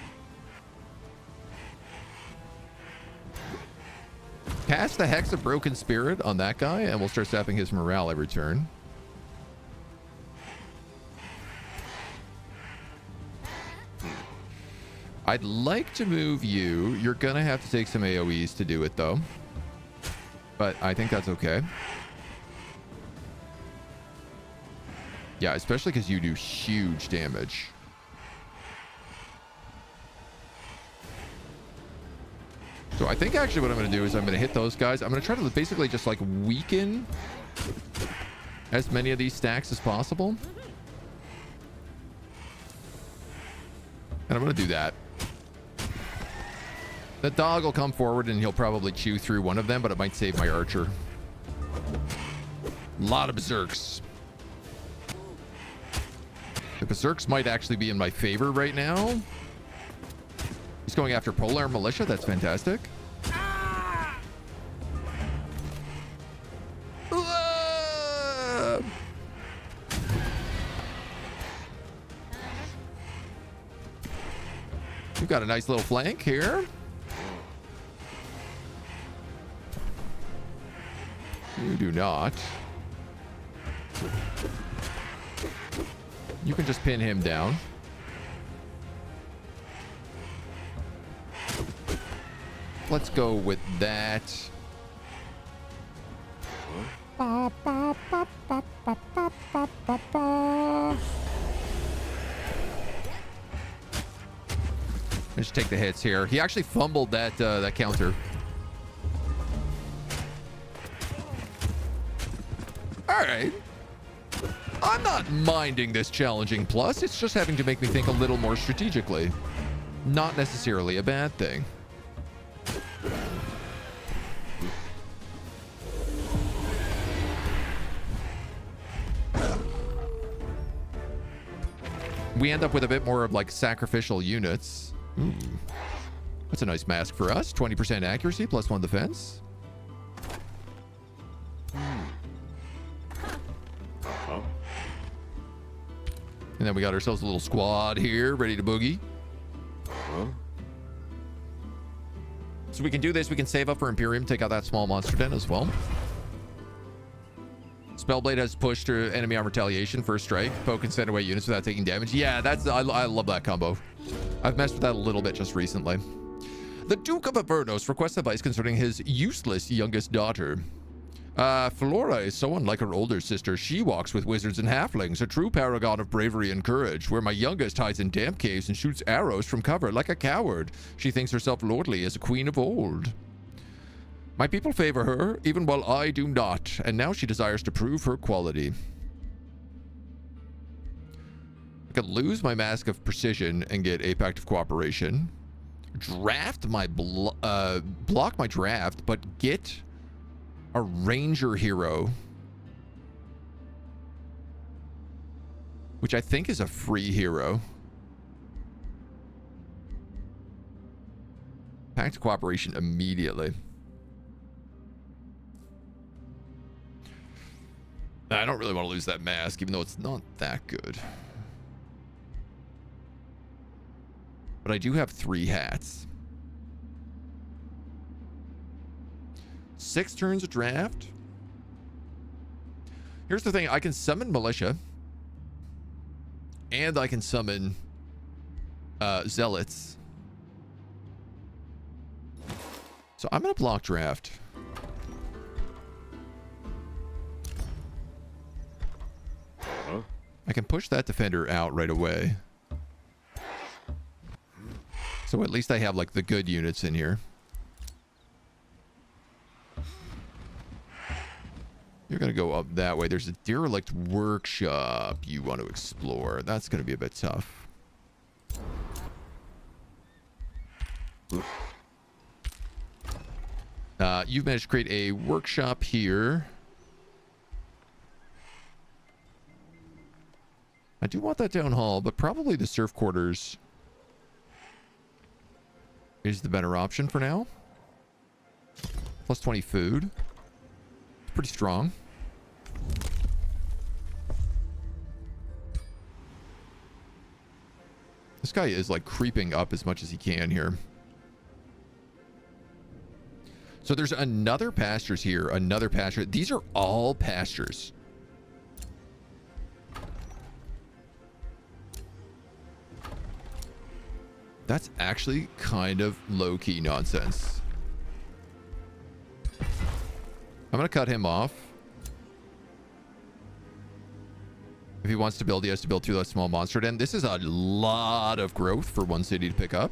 Cast the Hex of Broken Spirit on that guy, and we'll start sapping his morale every turn. I'd like to move you. You're gonna have to take some AoEs to do it, though. But I think that's okay. Yeah, especially because you do huge damage. So I think actually what I'm going to do is I'm going to hit those guys. I'm going to try to basically just like weaken as many of these stacks as possible. And I'm going to do that. The dog will come forward and he'll probably chew through one of them, but it might save my archer. A lot of berserks. The berserks might actually be in my favor right now. He's going after Polar Militia. That's fantastic. We've got a nice little flank here. You do not. You can just pin him down. Let's go with that. Let's take the hits here. He actually fumbled that that counter. All right. I'm not minding this challenging plus. It's just having to make me think a little more strategically. Not necessarily a bad thing. We end up with a bit more of like sacrificial units. Ooh. That's a nice mask for us. 20% accuracy, +1 defense. And then we got ourselves a little squad here, ready to boogie. So we can do this. We can save up for Imperium, take out that small monster den as well. Spellblade has pushed her enemy on retaliation, first strike. Poke and send away units without taking damage. Yeah, I love that combo. I've messed with that a little bit just recently. The Duke of Avernos requests advice concerning his useless youngest daughter. Flora is so unlike her older sister. She walks with wizards and halflings, a true paragon of bravery and courage, where my youngest hides in damp caves and shoots arrows from cover like a coward. She thinks herself lordly as a queen of old. My people favor her, even while I do not, and now she desires to prove her quality. I could lose my Mask of Precision and get a Pact of Cooperation. Draft my block my draft, but get a ranger hero, which I think is a free hero. Pact of Cooperation immediately. I don't really want to lose that mask, even though it's not that good. But I do have 3 hats. 6 turns of draft. Here's the thing. I can summon Militia. And I can summon Zealots. So I'm going to block draft. I can push that defender out right away. So at least I have like the good units in here. You're going to go up that way. There's a derelict workshop you want to explore. That's going to be a bit tough. You've managed to create a workshop here. I do want that down hall, but probably the surf quarters is the better option for now. Plus 20 food. Pretty strong. This guy is like creeping up as much as he can here. So there's another pastures here, another pasture. These are all pastures. That's actually kind of low-key nonsense. I'm going to cut him off. If he wants to build, he has to build through that small monster den. This is a lot of growth for one city to pick up.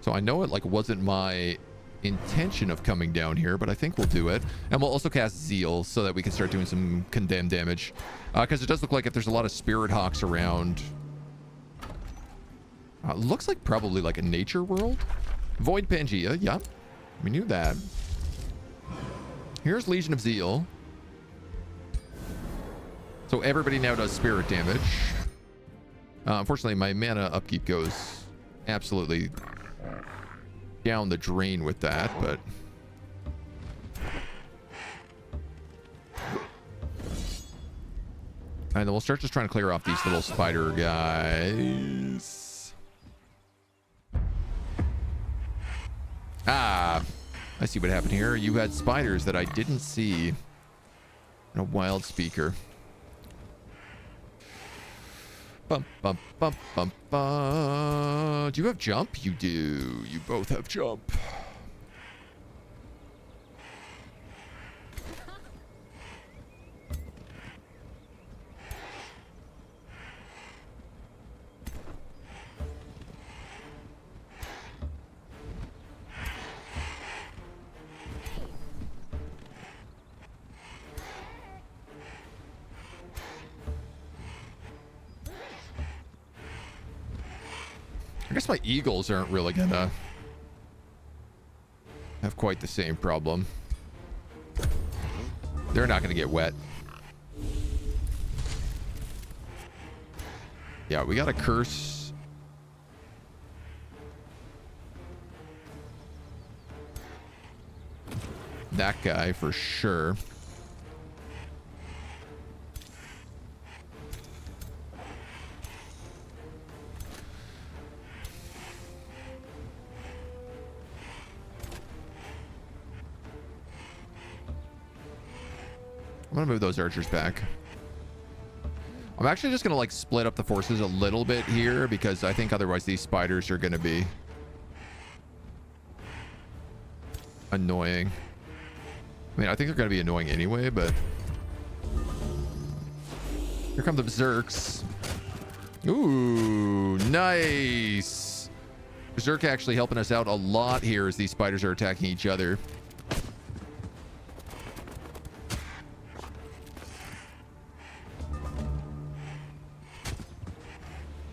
So I know it like wasn't my intention of coming down here, but I think we'll do it. And we'll also cast Zeal so that we can start doing some condemned damage. Because it does look like if there's a lot of Spirit Hawks around... looks like probably like a nature world. Void Pangea, yeah. We knew that. Here's Legion of Zeal. So everybody now does spirit damage. Unfortunately, my mana upkeep goes absolutely down the drain with that, but... And then we'll start just trying to clear off these little spider guys. Ah, I see what happened here. You had spiders that I didn't see. And a wild speaker. Bum, bum, bum, bum, bum. Do you have jump? You do. You both have jump. I guess my eagles aren't really gonna have quite the same problem. They're not gonna get wet. Yeah, we gotta curse. That guy for sure. I'm gonna move those archers back. I'm actually just gonna like split up the forces a little bit here because I think otherwise these spiders are gonna be annoying. I mean, I think they're gonna be annoying anyway, but here come the berserks. Ooh, nice. Berserk actually helping us out a lot here as these spiders are attacking each other.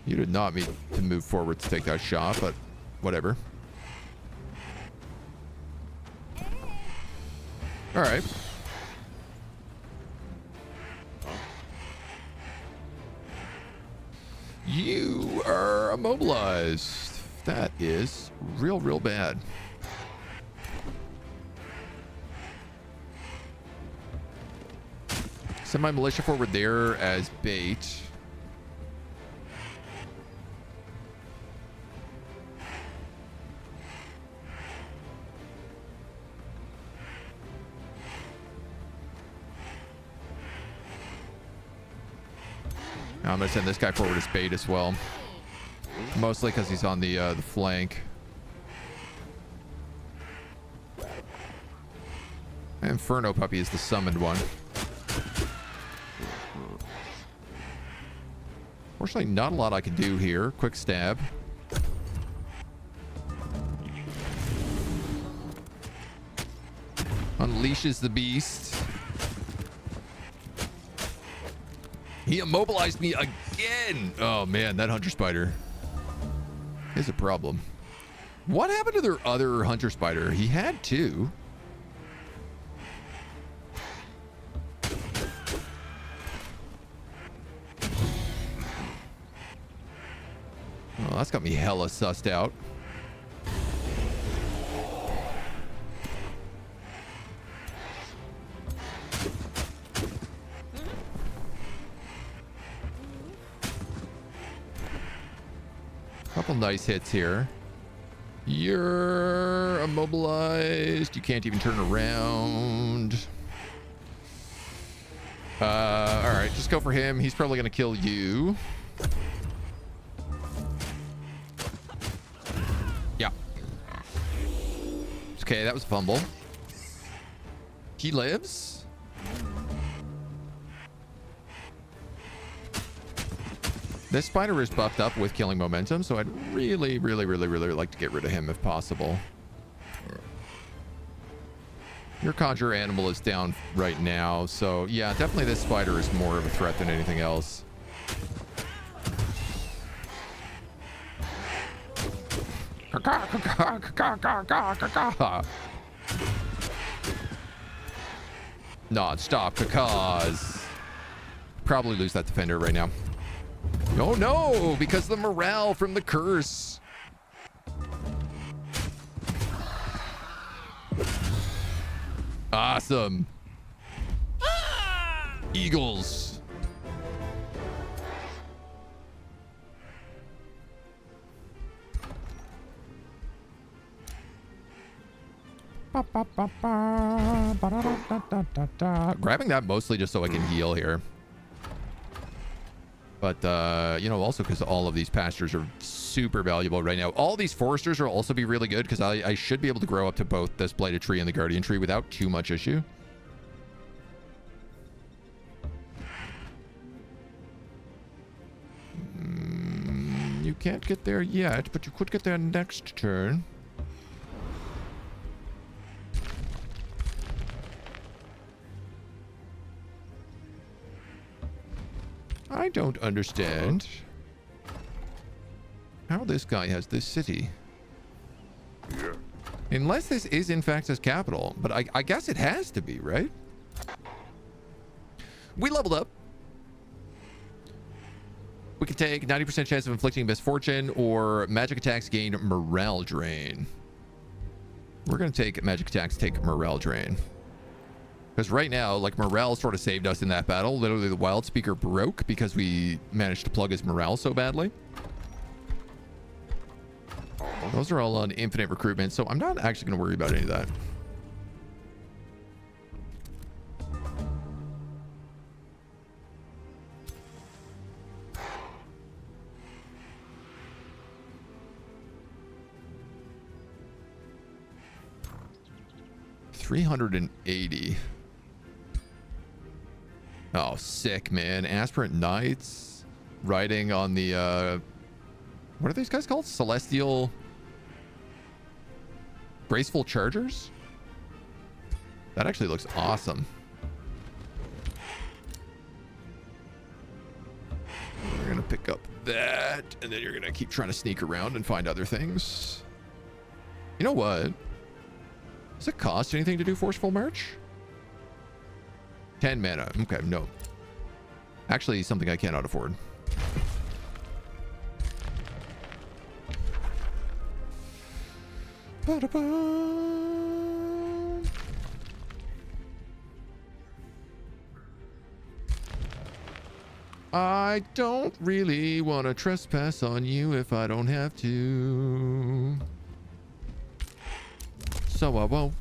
You did not mean to move forward to take that shot, but whatever. All right. You are immobilized. That is real, real bad. Send my militia forward there as bait. I'm gonna send this guy forward as bait as well, mostly because he's on the flank. Inferno Puppy is the summoned one. Fortunately, not a lot I can do here. Quick stab. Unleashes the beast. He immobilized me again. Oh man, that hunter spider is a problem. What happened to their other hunter spider? He had two. Oh, that's got me hella sussed out. Couple nice hits here. You're immobilized. You can't even turn around. All right, just go for him. He's probably gonna kill you. Yeah. Okay, that was a fumble. He lives. This spider is buffed up with killing momentum, so I'd really, really, really, really like to get rid of him if possible. Your conjure animal is down right now, so yeah, definitely this spider is more of a threat than anything else. Non-stop cacaws. Probably lose that defender right now. Oh no, because the morale from the curse. Awesome. Eagles. Grabbing that mostly just so I can heal here. But, you know, also because all of these pastures are super valuable right now. All these foresters will also be really good because I should be able to grow up to both this blighted tree and the guardian tree without too much issue. You can't get there yet, but you could get there next turn. I don't understand how this guy has this city. Yeah. Unless this is in fact his capital, but I guess it has to be, right? We leveled up. We can take 90% chance of inflicting misfortune or magic attacks gain morale drain. We're going to take magic attacks, take morale drain. Because right now, like, morale sort of saved us in that battle. Literally, the wild speaker broke because we managed to plug his morale so badly. Those are all on infinite recruitment, so I'm not actually going to worry about any of that. $380. Oh, sick, man. Aspirant Knights riding on the, what are these guys called? Celestial Graceful Chargers? That actually looks awesome. We're going to pick up that, and then you're going to keep trying to sneak around and find other things. You know what? Does it cost anything to do Forceful March? 10 mana. Okay, no. Actually, something I cannot afford. I don't really want to trespass on you if I don't have to. So I won't.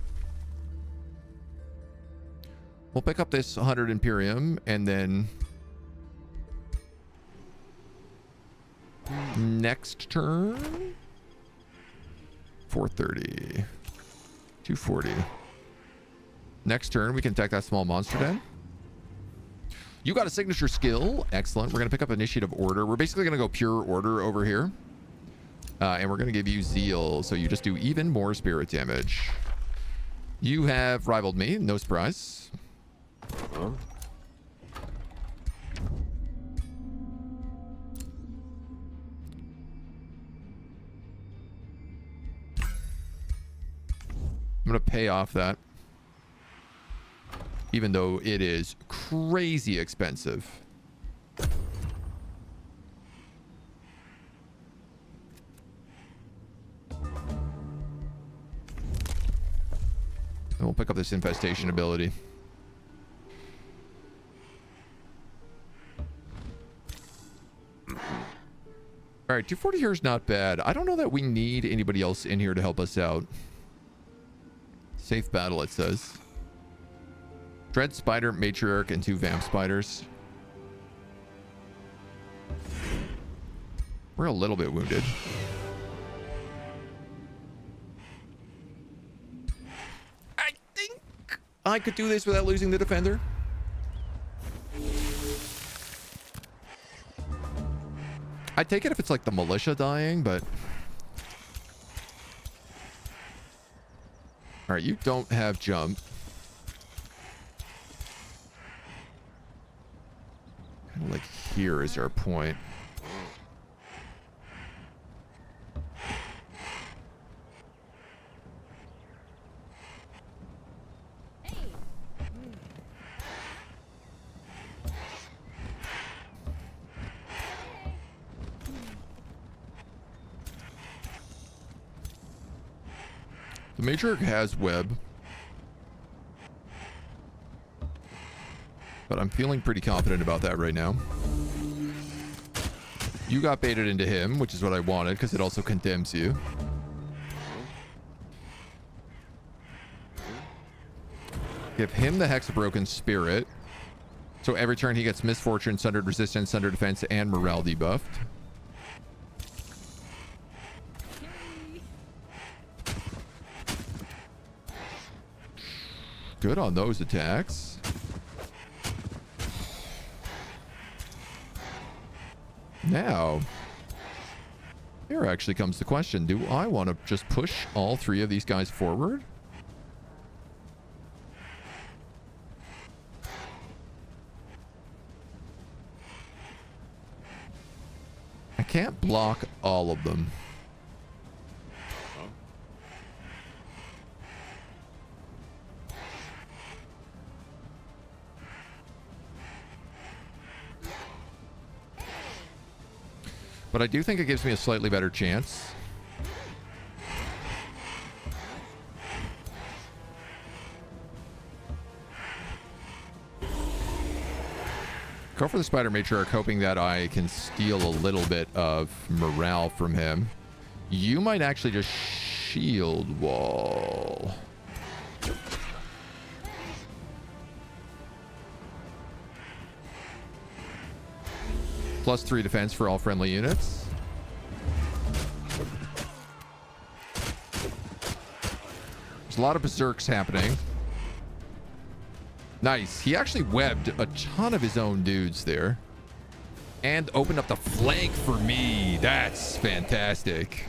We'll pick up this 100 Imperium and then next turn 430 240. Next turn we can attack that small monster den. You got a signature skill. Excellent. We're going to pick up Initiative Order. We're basically going to go pure order over here. And we're going to give you Zeal, so you just do even more spirit damage. You have rivaled me, no surprise. Huh? I'm going to pay off that. Even though it is crazy expensive. And we'll pick up this infestation ability. All right, 240 here is not bad. I don't know that we need anybody else in here to help us out. Safe battle, it says. Dread Spider, Matriarch, and 2 Vamp Spiders. We're a little bit wounded. I think I could do this without losing the defender. I'd take it if it's like the militia dying, but... Alright, you don't have jump. Kind of like here is our point. The Matriarch has web. But I'm feeling pretty confident about that right now. You got baited into him, which is what I wanted, because it also condemns you. Give him the Hexabroken Spirit. So every turn he gets Misfortune, Sundered Resistance, Sundered Defense, and Morale debuffed. Good on those attacks. Now, here actually comes the question. Do I want to just push all three of these guys forward? I can't block all of them. But I do think it gives me a slightly better chance. Go for the Spider Matriarch, hoping that I can steal a little bit of morale from him. You might actually just shield wall. +3 defense for all friendly units. There's a lot of berserks happening. Nice. He actually webbed a ton of his own dudes there. And opened up the flank for me. That's fantastic.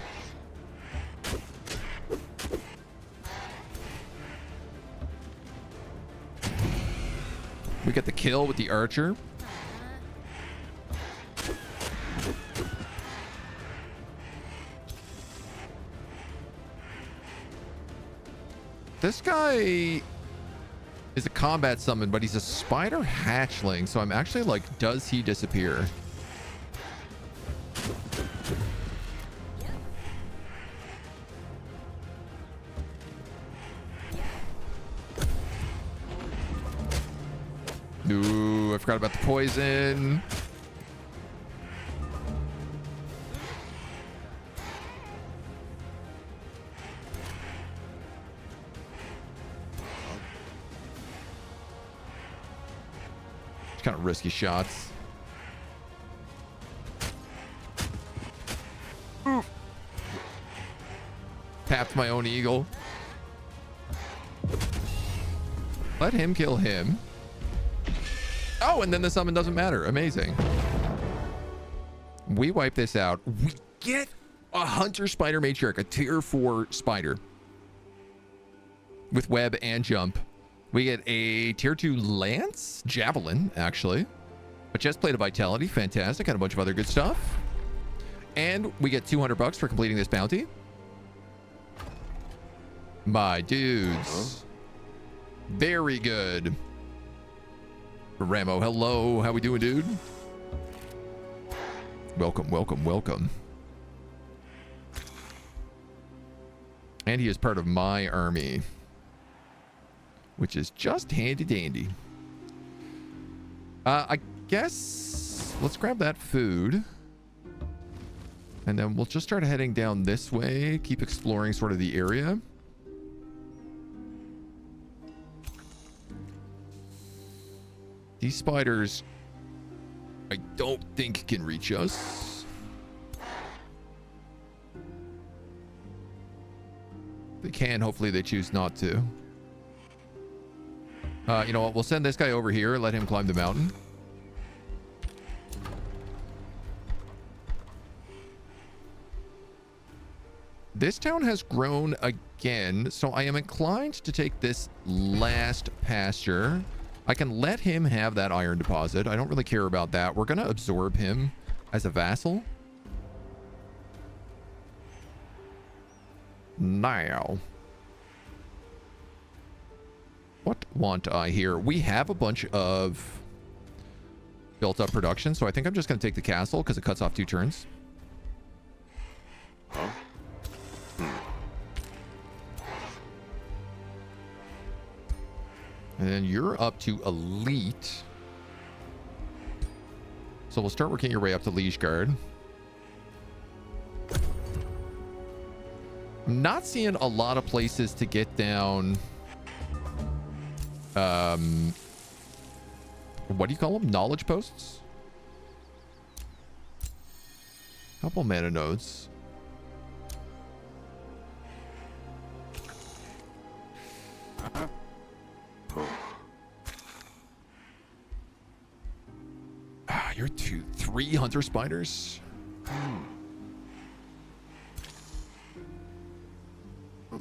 We get the kill with the archer. This guy is a combat summon, but he's a spider hatchling, so I'm actually like, does he disappear? Ooh, I forgot about the poison. Kind of risky shots. Oof. Tapped my own eagle. Let him kill him. Oh, and then the summon doesn't matter. Amazing. We wipe this out. We get a Hunter Spider Matriarch, a tier 4 spider with web and jump. We get a tier 2 lance, javelin, actually. A chest plate of vitality, fantastic, and a bunch of other good stuff. And we get $200 for completing this bounty. My dudes. Very good. Ramo, hello. How we doing, dude? Welcome, welcome, welcome. And he is part of my army, which is just handy dandy. I guess let's grab that food. And then we'll just start heading down this way, keep exploring sort of the area. These spiders, I don't think can reach us. They can, hopefully they choose not to. You know what? We'll send this guy over here. Let him climb the mountain. This town has grown again, so I am inclined to take this last pasture. I can let him have that iron deposit. I don't really care about that. We're going to absorb him as a vassal. Now, what want I here? We have a bunch of built up production, so I think I'm just going to take the castle because it cuts off 2 turns. Huh? And then you're up to elite. So we'll start working your way up to Liege Guard. I'm not seeing a lot of places to get down What do you call them? Knowledge posts? Couple mana nodes. You're 3 hunter spiders.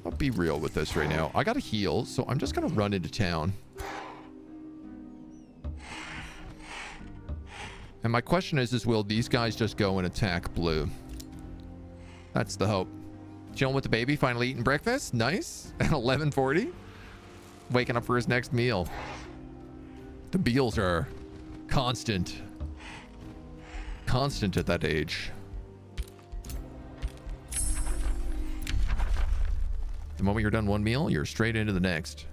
I'll be real with this right now. I gotta heal, so I'm just gonna run into town. And my question is will these guys just go and attack blue? That's the hope. Chilling with the baby, finally eating breakfast. Nice. At 11:40. Waking up for his next meal. The meals are constant. Constant at that age. The moment you're done one meal, you're straight into the next.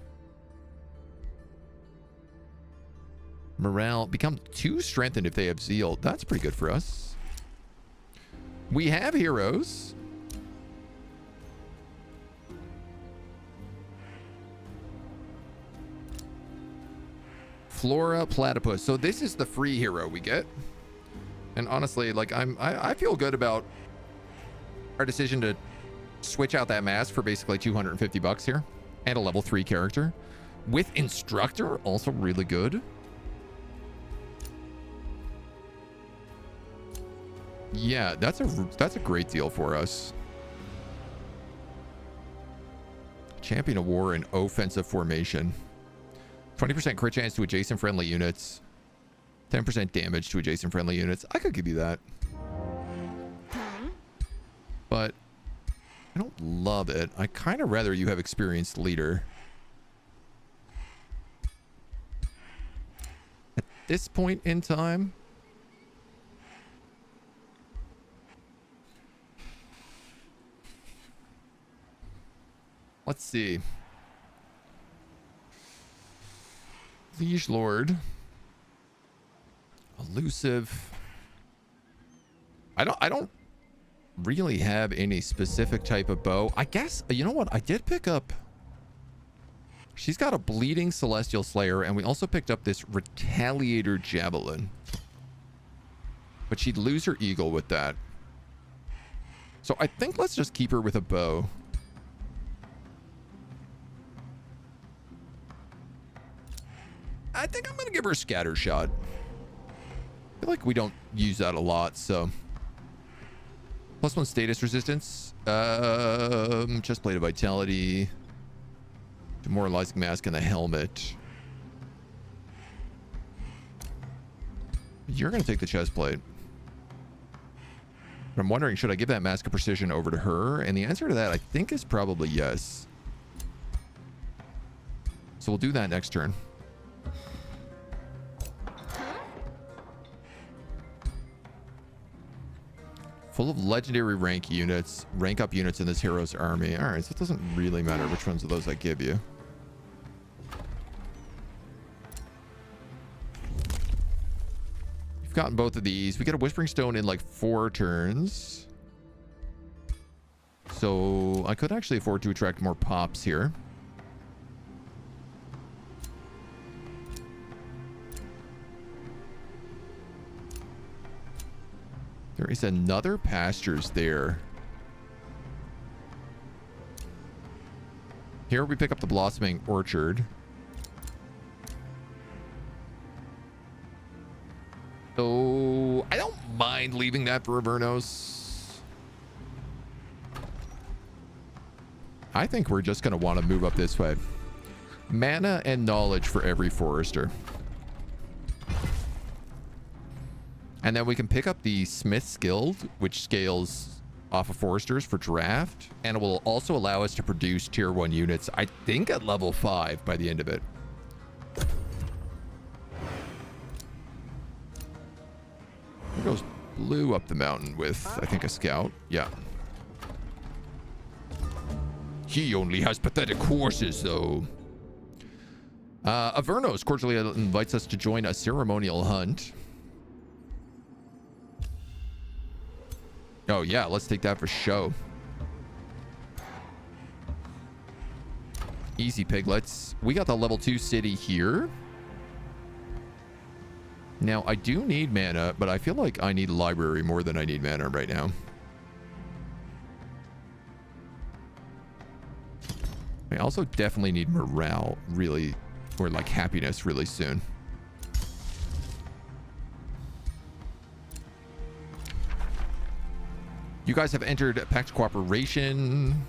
Morale become 2 strengthened if they have zeal. That's pretty good for us. We have heroes. Flora Platypus. So this is the free hero we get. And honestly, like I feel good about our decision to switch out that mask for basically $250 here and a level 3 character with instructor, also really good. Yeah, that's a great deal for us. Champion of War in offensive formation. 20% crit chance to adjacent friendly units. 10% damage to adjacent friendly units. I could give you that. But I don't love it. I kind of rather you have experienced leader. At this point in time, let's see. Liege Lord. Elusive. I don't really have any specific type of bow. I guess, you know what? I did pick up. She's got a bleeding celestial slayer, and we also picked up this retaliator javelin. But she'd lose her eagle with that. So I think let's just keep her with a bow. I think I'm gonna give her a scatter shot. I feel like we don't use that a lot, so. +1 status resistance. Chest plate of vitality. Demoralizing mask and the helmet. You're gonna take the chest plate. But I'm wondering, should I give that mask of precision over to her? And the answer to that, I think, is probably yes. So we'll do that next turn. Full of legendary rank units, rank up units in this hero's army. All right, so it doesn't really matter which ones of those I give you. You've gotten both of these. We get a Whispering Stone in like 4 turns. So I could actually afford to attract more pops here. There is another pastures there. Here we pick up the Blossoming Orchard. So I don't mind leaving that for Avernos. I think we're just going to want to move up this way. Mana and knowledge for every forester. And then we can pick up the Smith's Guild, which scales off of foresters for draft. And it will also allow us to produce tier 1 units, I think at level 5 by the end of it. Here goes blue up the mountain with, I think, a scout. Yeah. He only has pathetic horses, though. Avernos cordially invites us to join a ceremonial hunt. Oh, yeah, let's take that for show. Easy piglets. We got the level 2 city here. Now, I do need mana, but I feel like I need a library more than I need mana right now. I also definitely need morale really, or like happiness really soon. You guys have entered Pact Cooperation.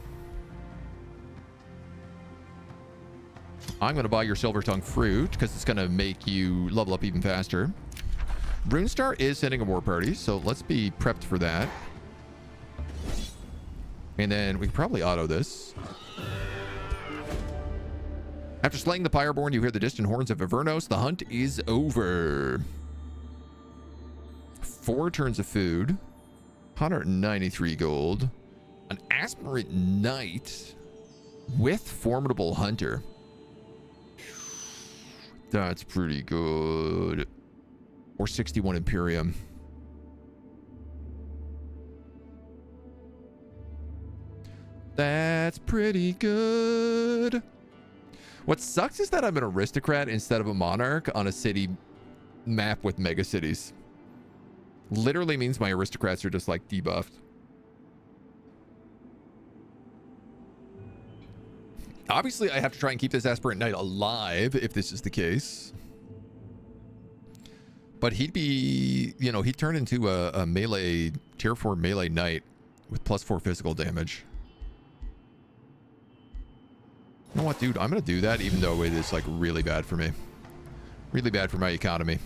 I'm going to buy your Silver Tongue Fruit because it's going to make you level up even faster. Runestar is sending a war party, so let's be prepped for that. And then we can probably auto this. After slaying the Pyreborn, you hear the distant horns of Avernos. The hunt is over. 4 turns of food. 193 gold. An Aspirant Knight with Formidable Hunter. That's pretty good. Or 61 Imperium. That's pretty good. What sucks is that I'm an aristocrat instead of a monarch on a city map with mega cities. Literally means my aristocrats are just like debuffed. Obviously, I have to try and keep this Aspirant Knight alive if this is the case. But he'd be, you know, he'd turn into a melee, tier 4 melee knight with +4 physical damage. You know what, dude? I'm going to do that even though it is like really bad for me. Really bad for my economy.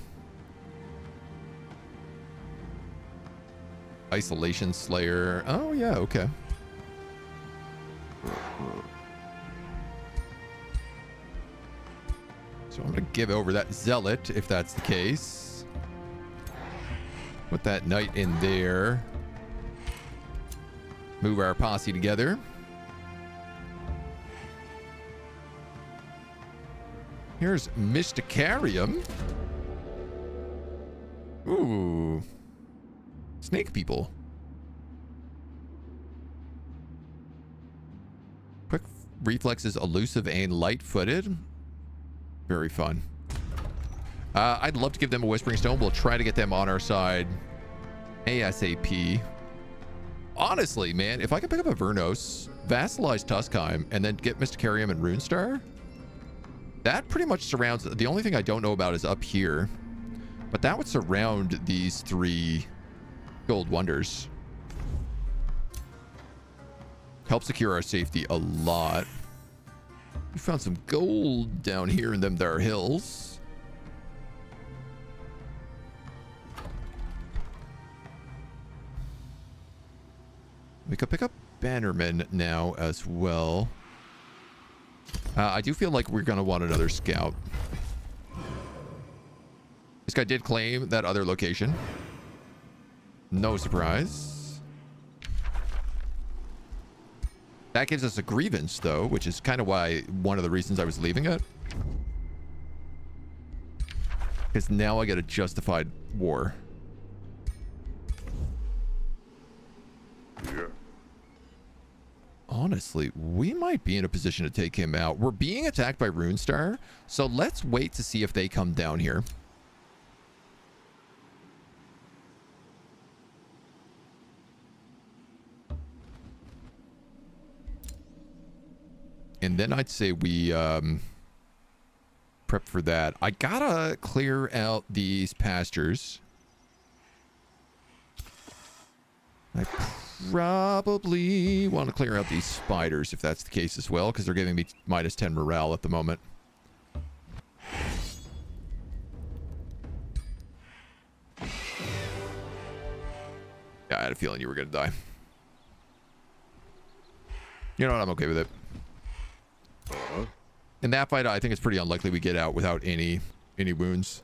Isolation Slayer. Oh, yeah, okay. So I'm going to give over that Zealot if that's the case. Put that Knight in there. Move our posse together. Here's Mysticarium. Ooh. Snake people. Quick reflexes, elusive and light-footed. Very fun. I'd love to give them a Whispering Stone. We'll try to get them on our side ASAP. Honestly, man, if I could pick up a Vernos, vassalize Tuskheim, and then get Mysticarium and Runestar, that pretty much surrounds... The only thing I don't know about is up here. But that would surround these 3 gold wonders. Help secure our safety a lot. We found some gold down here in them there hills. We could pick up Bannerman now as well. I do feel like we're going to want another scout. This guy did claim that other location. No surprise. That gives us a grievance, though, which is kind of why one of the reasons I was leaving it. Because now I get a justified war. Yeah. Honestly, we might be in a position to take him out. We're being attacked by Runestar, so let's wait to see if they come down here. And then I'd say we prep for that. I gotta clear out these pastures. I probably want to clear out these spiders if that's the case as well, because they're giving me -10 morale at the moment. Yeah, I had a feeling you were going to die. You know what? I'm okay with it. In that fight, I think it's pretty unlikely we get out without any wounds.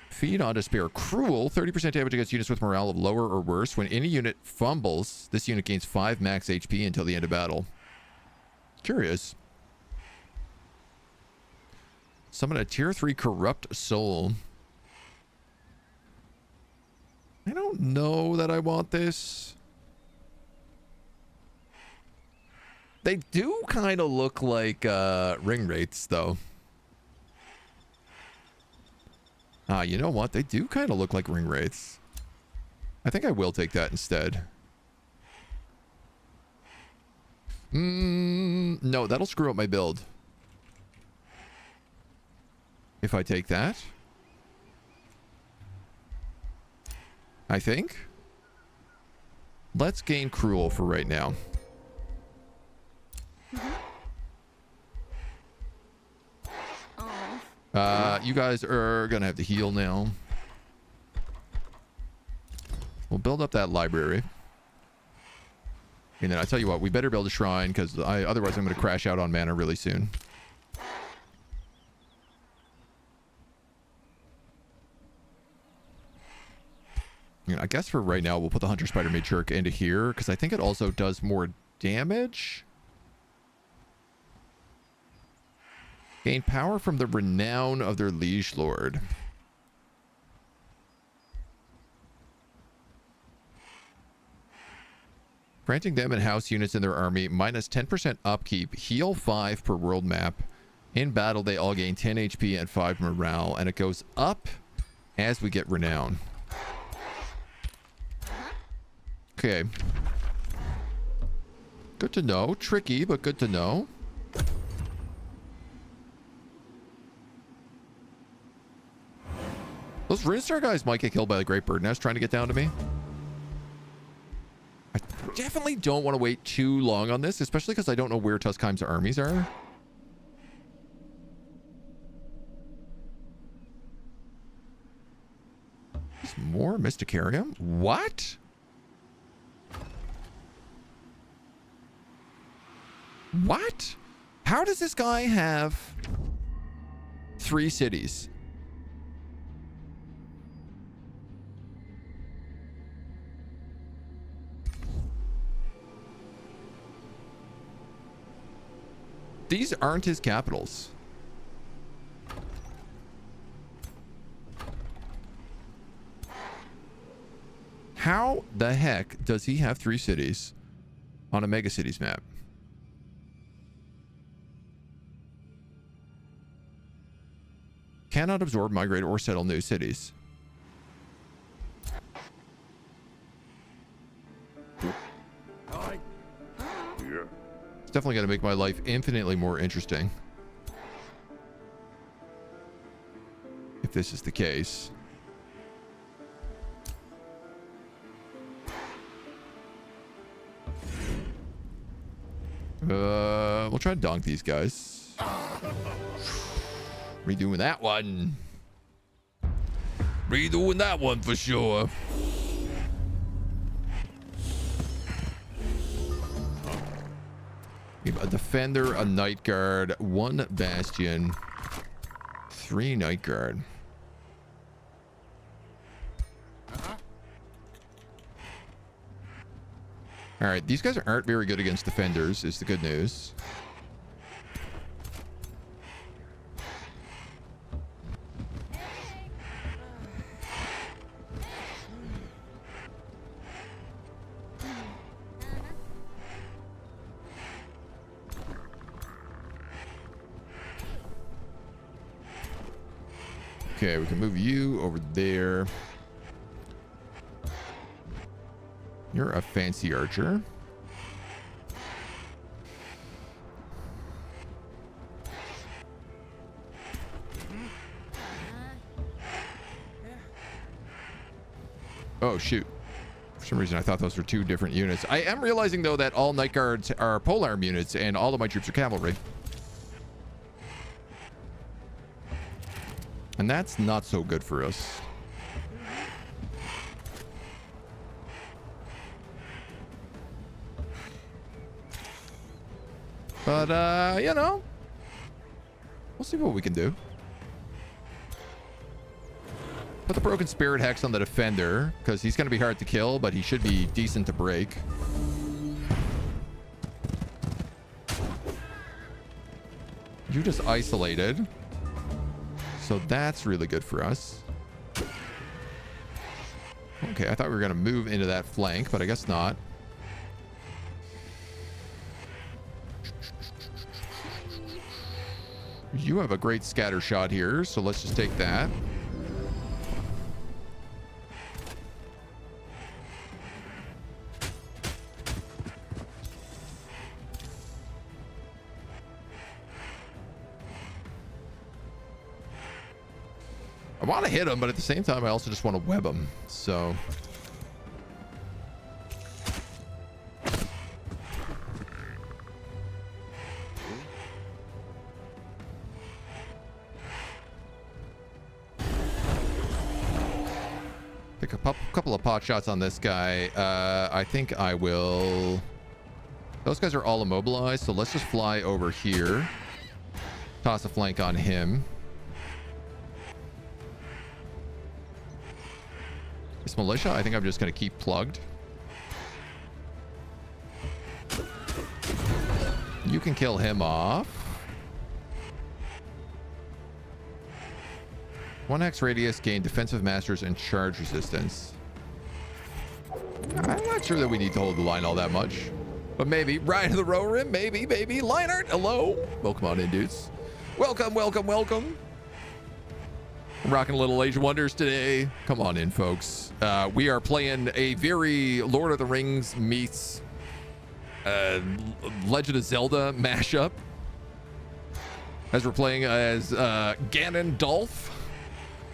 Feed on Despair. Cruel. 30% damage against units with morale of lower or worse. When any unit fumbles, this unit gains 5 max HP until the end of battle. Curious. Summon a tier 3 Corrupt Soul. I don't know that I want this. They do kind of look like ring wraiths, though. You know what? They do kind of look like ring wraiths. I think I will take that instead. No, that'll screw up my build. If I take that. I think. Let's gain cruel for right now. You guys are gonna have to heal now. We'll build up that library. And then I tell you what, we better build a shrine because otherwise I'm going to crash out on mana really soon. I guess for right now we'll put the Hunter Spider Matriarch into here because I think it also does more damage. Gain power from the renown of their liege lord. Granting them and house units in their army minus 10% upkeep, heal 5 per world map. In battle, they all gain 10 HP and 5 morale, and it goes up as we get renown. Okay. Good to know. Tricky, but good to know. Those Runestar guys might get killed by the Great Bird Nest trying to get down to me. I definitely don't want to wait too long on this, especially because I don't know where Tuskeim's armies are. There's more Mysticarium? What? What? How does this guy have 3 cities? These aren't his capitals. How the heck does he have 3 cities on a mega cities map? Cannot absorb, migrate, or settle new cities. It's definitely going to make my life infinitely more interesting. If this is the case. We'll try to donk these guys. Redoing that one. Redoing that one for sure. A defender, a night guard, 1 bastion, 3 night guard. All right, these guys aren't very good against defenders, is the good news. Okay, we can move you over there. You're a fancy archer. Oh, shoot. For some reason, I thought those were 2 different units. I am realizing, though, that all night guards are polearm units, and all of my troops are cavalry. And that's not so good for us. But, you know, we'll see what we can do. Put the Broken Spirit Hex on the defender, because he's going to be hard to kill, but he should be decent to break. You just isolated. So that's really good for us. Okay, I thought we were going to move into that flank, but I guess not. You have a great scatter shot here, so let's just take that. I want to hit him, but at the same time, I also just want to web him. So... pick a couple of pot shots on this guy. I think I will... Those guys are all immobilized, so let's just fly over here. Toss a flank on him. This militia, I think I'm just going to keep plugged. You can kill him off. 1x radius, gain defensive masters and charge resistance. I'm not sure that we need to hold the line all that much. But maybe. Ride to the row rim, maybe. Leinart, hello. Welcome on in, dudes. Welcome. I'm rocking a little Age of Wonders today. Come on in, folks. We are playing a very Lord of the Rings meets Legend of Zelda mashup. As we're playing as Ganondorf.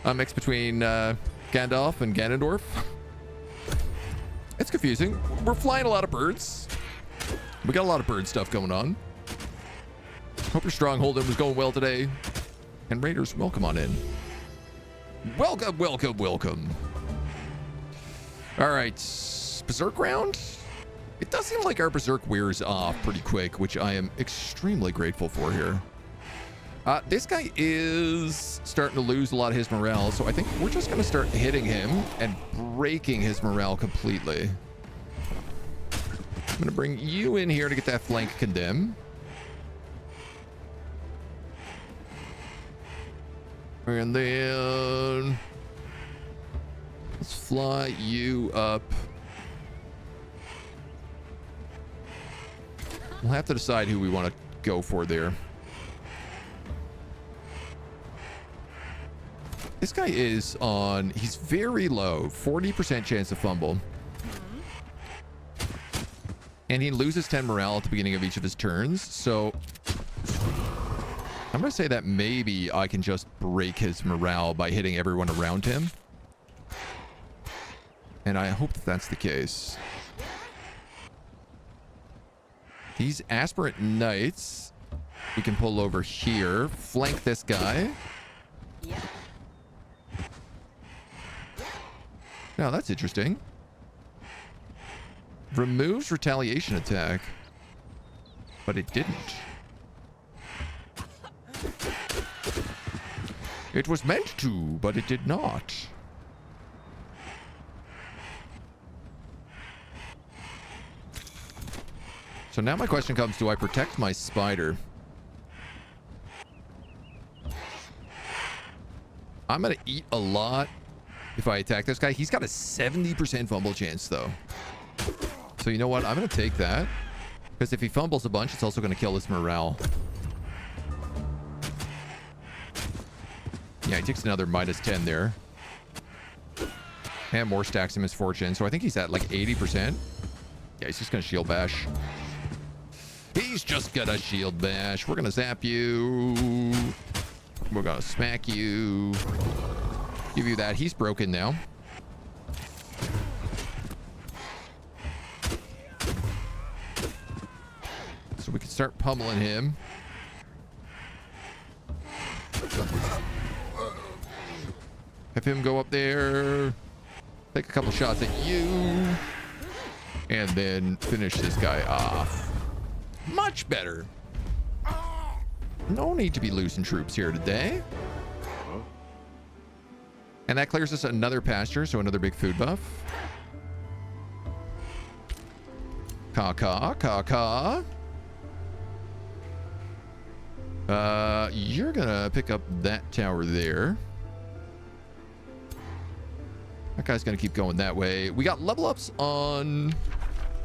A mix between Gandalf and Ganondorf. It's confusing. We're flying a lot of birds. We got a lot of bird stuff going on. Hope your stronghold was going well today. And Raiders, welcome on in. Welcome. All right, Berserk round. It does seem like our Berserk wears off pretty quick, which I am extremely grateful for here. This guy is starting to lose a lot of his morale, so I think we're just going to start hitting him and breaking his morale completely. I'm going to bring you in here to get that flank condemn. And then let's fly you up. We'll have to decide who we want to go for there. This guy is on, he's very low, 40% chance to fumble. And he loses 10 morale at the beginning of each of his turns. So I'm going to say that maybe I can just break his morale by hitting everyone around him. And I hope that that's the case. These aspirant knights, we can pull over here, flank this guy. Yeah. Now that's interesting. Removes retaliation attack, but it didn't. It was meant to, but it did not. So now my question comes, do I protect my spider? I'm going to eat a lot if I attack this guy. He's got a 70% fumble chance, though. So you know what? I'm going to take that. Because if he fumbles a bunch, it's also going to kill his morale. Yeah, he takes another -10 there. And more stacks in misfortune. So I think he's at like 80%. Yeah, he's just going to shield bash. He's just going to shield bash. We're going to zap you. We're going to smack you. Give you that. He's broken now. So we can start pummeling him. Have him go up there. Take a couple shots at you. And then finish this guy off. Much better. No need to be losing troops here today. And that clears us another pasture, so another big food buff. Caw. You're gonna pick up that tower there. That guy's gonna keep going that way. We got level ups on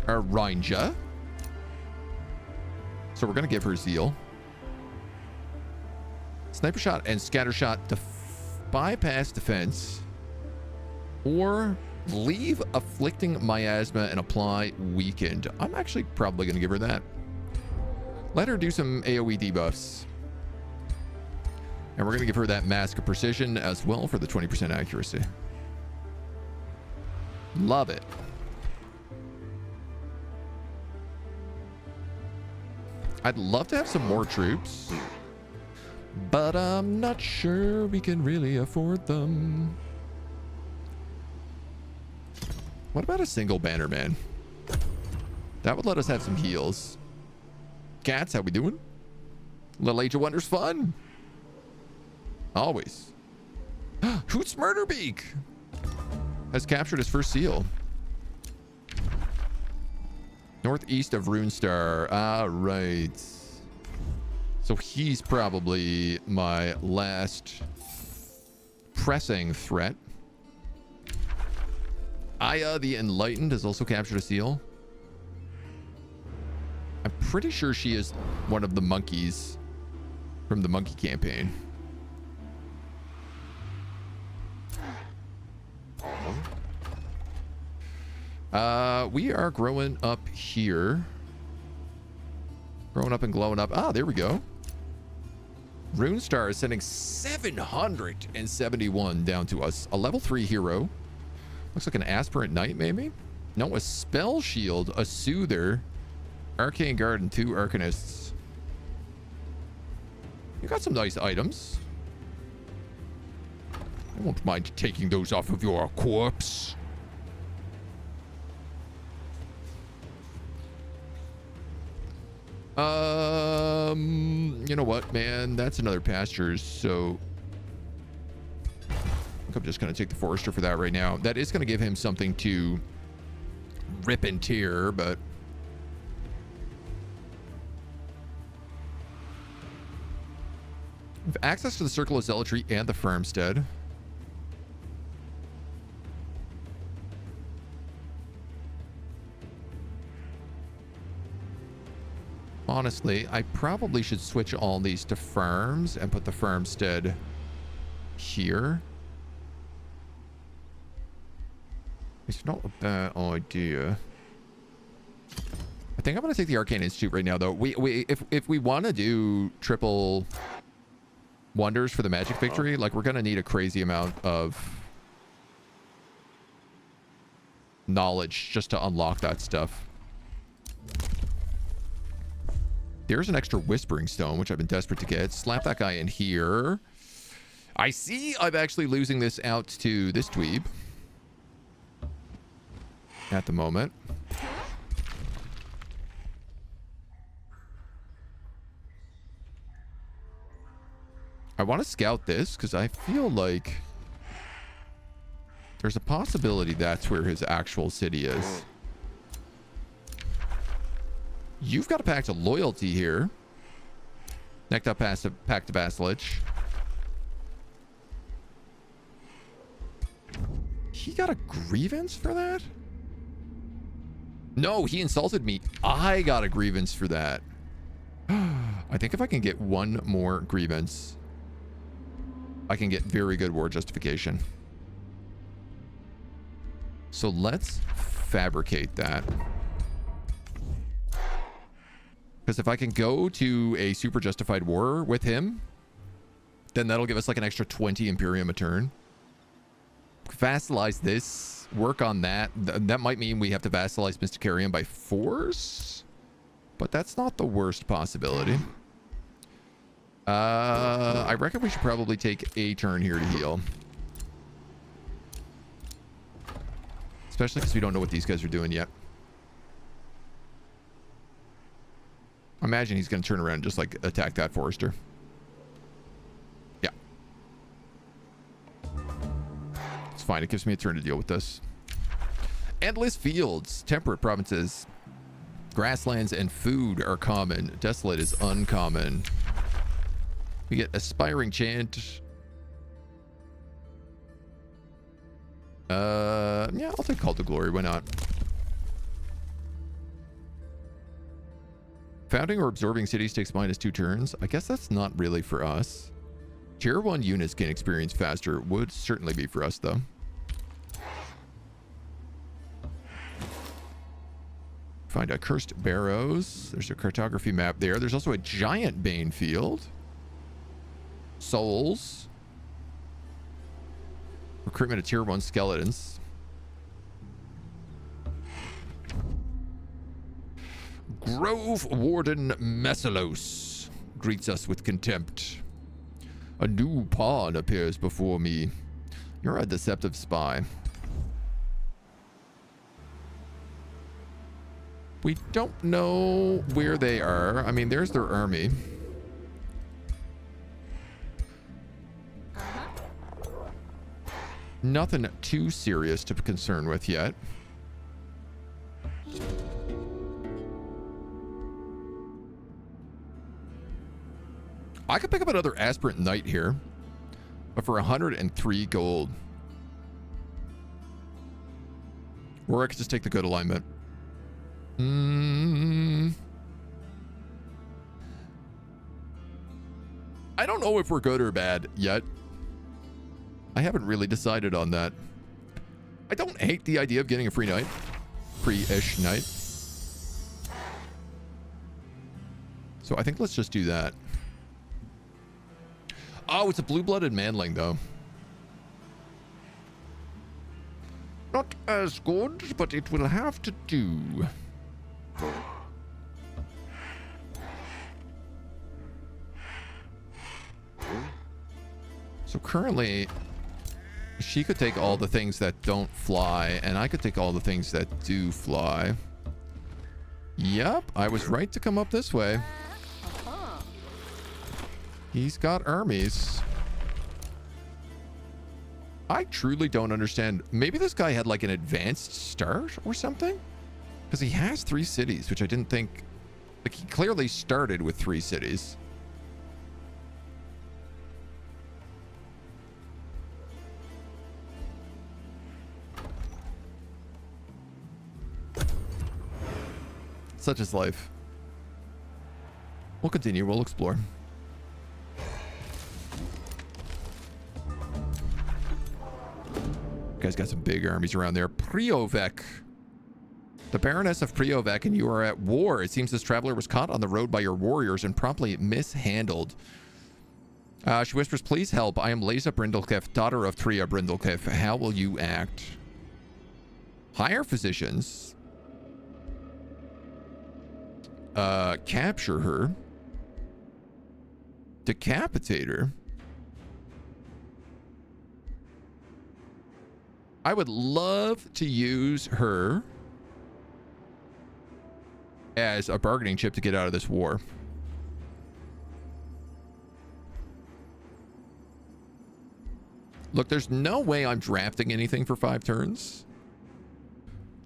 our Reinja. So we're gonna give her Zeal. Sniper shot and scatter shot bypass defense. Or leave afflicting miasma and apply weakened. I'm actually probably going to give her that. Let her do some AoE debuffs. And we're going to give her that Mask of Precision as well for the 20% accuracy. Love it. I'd love to have some more troops, but I'm not sure we can really afford them. What about a single banner man? That would let us have some heals. Cats, how we doing? Little Age of Wonder's fun. Always. Hoots Murderbeak has captured his first seal. Northeast of Runestar. All right. So he's probably my last pressing threat. Aya the Enlightened has also captured a seal. I'm pretty sure she is one of the monkeys from the monkey campaign. We are growing up here. Growing up and glowing up. Ah, there we go. Runestar is sending 771 down to us. A level 3 hero. Looks like an aspirant knight, maybe? No, a spell shield, a soother, arcane guard, and 2 arcanists. You got some nice items. I won't mind taking those off of your corpse. You know what, man? That's another pastures, so I think I'm just gonna take the forester for that right now. That is gonna give him something to rip and tear, but we have access to the Circle of Zealotry and the Farmstead. Honestly, I probably should switch all these to farms and put the farmstead here. It's not a bad idea. I think I'm going to take the Arcane Institute right now, though. If we want to do triple wonders for the magic victory, like, we're going to need a crazy amount of knowledge just to unlock that stuff. There's an extra Whispering Stone, which I've been desperate to get. Slap that guy in here. I see I'm actually losing this out to this dweeb at the moment. I want to scout this because I feel like there's a possibility that's where his actual city is. You've got a pact of loyalty here. Necked up pact of vassalage. He got a grievance for that? No, he insulted me. I got a grievance for that. I think if I can get one more grievance, I can get very good war justification. So let's fabricate that. Because if I can go to a super justified war with him, then that'll give us like an extra 20 Imperium a turn. Vassalize this, work on that. That might mean we have to vassalize Mysticarium by force, but that's not the worst possibility. I reckon we should probably take a turn here to heal. Especially because we don't know what these guys are doing yet. I imagine he's going to turn around and just like attack that forester. Yeah. It's fine. It gives me a turn to deal with this. Endless fields, temperate provinces, grasslands, and food are common. Desolate is uncommon. We get aspiring chant. Yeah, I'll take Call to Glory. Why not? Founding or absorbing cities takes -2 turns. I guess that's not really for us. Tier 1 units gain experience faster. Would certainly be for us, though. Find a Cursed Barrows. There's a cartography map there. There's also a giant Bane field. Souls. Recruitment of Tier 1 skeletons. Grove Warden Messelos greets us with contempt. A new pawn appears before me. You're a deceptive spy. We don't know where they are. I mean, there's their army. Nothing too serious to be concerned with yet. I could pick up another aspirant knight here, but for 103 gold. Or I could just take the good alignment. I don't know if we're good or bad yet. I haven't really decided on that. I don't hate the idea of getting a free knight. Free-ish knight. So I think let's just do that. Oh, it's a blue-blooded manling, though. Not as good, but it will have to do. So currently, she could take all the things that don't fly, and I could take all the things that do fly. Yep, I was right to come up this way. He's got armies. I truly don't understand. Maybe this guy had like an advanced start or something? Because he has 3 cities, which I didn't think... Like, he clearly started with 3 cities. Such is life. We'll continue. We'll explore. You guys got some big armies around there. Priovek. The Baroness of Priovek and you are at war. It seems this traveler was caught on the road by your warriors and promptly mishandled. She whispers, please help. I am Leza Brindlekef, daughter of Tria Brindlekef. How will you act? Hire physicians. Capture her. Decapitate her. I would love to use her as a bargaining chip to get out of this war. Look, there's no way I'm drafting anything for 5 turns.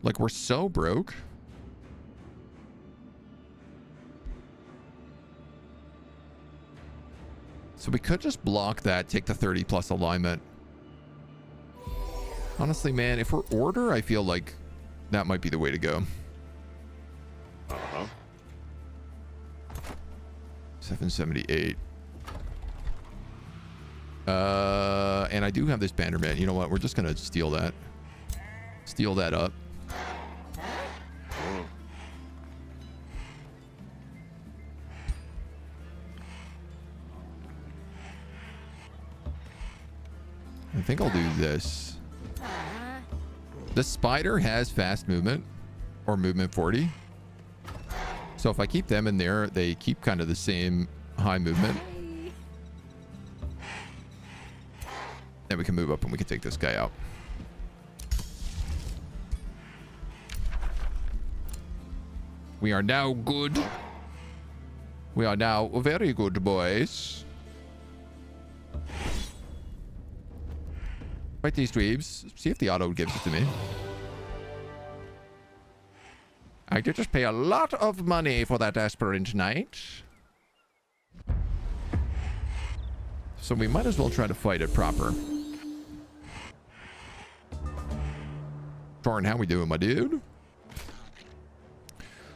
Like, we're so broke. So we could just block that, take the 30 plus alignment. Honestly, man, if we're order, I feel like that might be the way to go. 778. And I do have this Bannerman. You know what? We're just gonna steal that. Steal that up. I think I'll do this. The spider has fast movement, or movement 40. So if I keep them in there, they keep kind of the same high movement. Then we can move up and we can take this guy out. We are now good. We are now very good, boys. Fight these dweebs. See if the auto gives it to me. I did just pay a lot of money for that aspirant knight. So we might as well try to fight it proper. Torn, how we doing, my dude?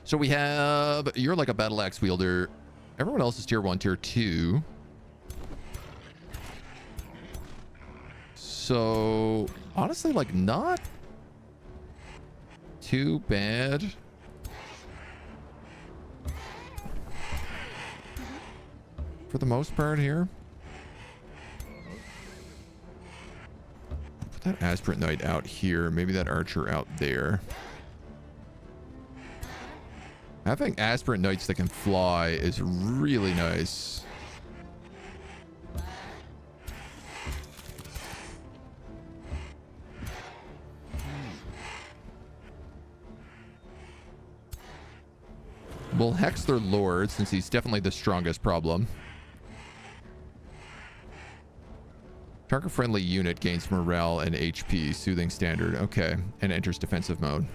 So we have... You're like a battle axe wielder. Everyone else is tier 1, tier 2. So honestly, like, not too bad. For the most part here. Put that aspirant knight out here. Maybe that archer out there. Having aspirant knights that can fly is really nice. We'll hex their lord since he's definitely the strongest problem. Target friendly unit gains morale and HP, soothing standard. Okay, and enters defensive mode.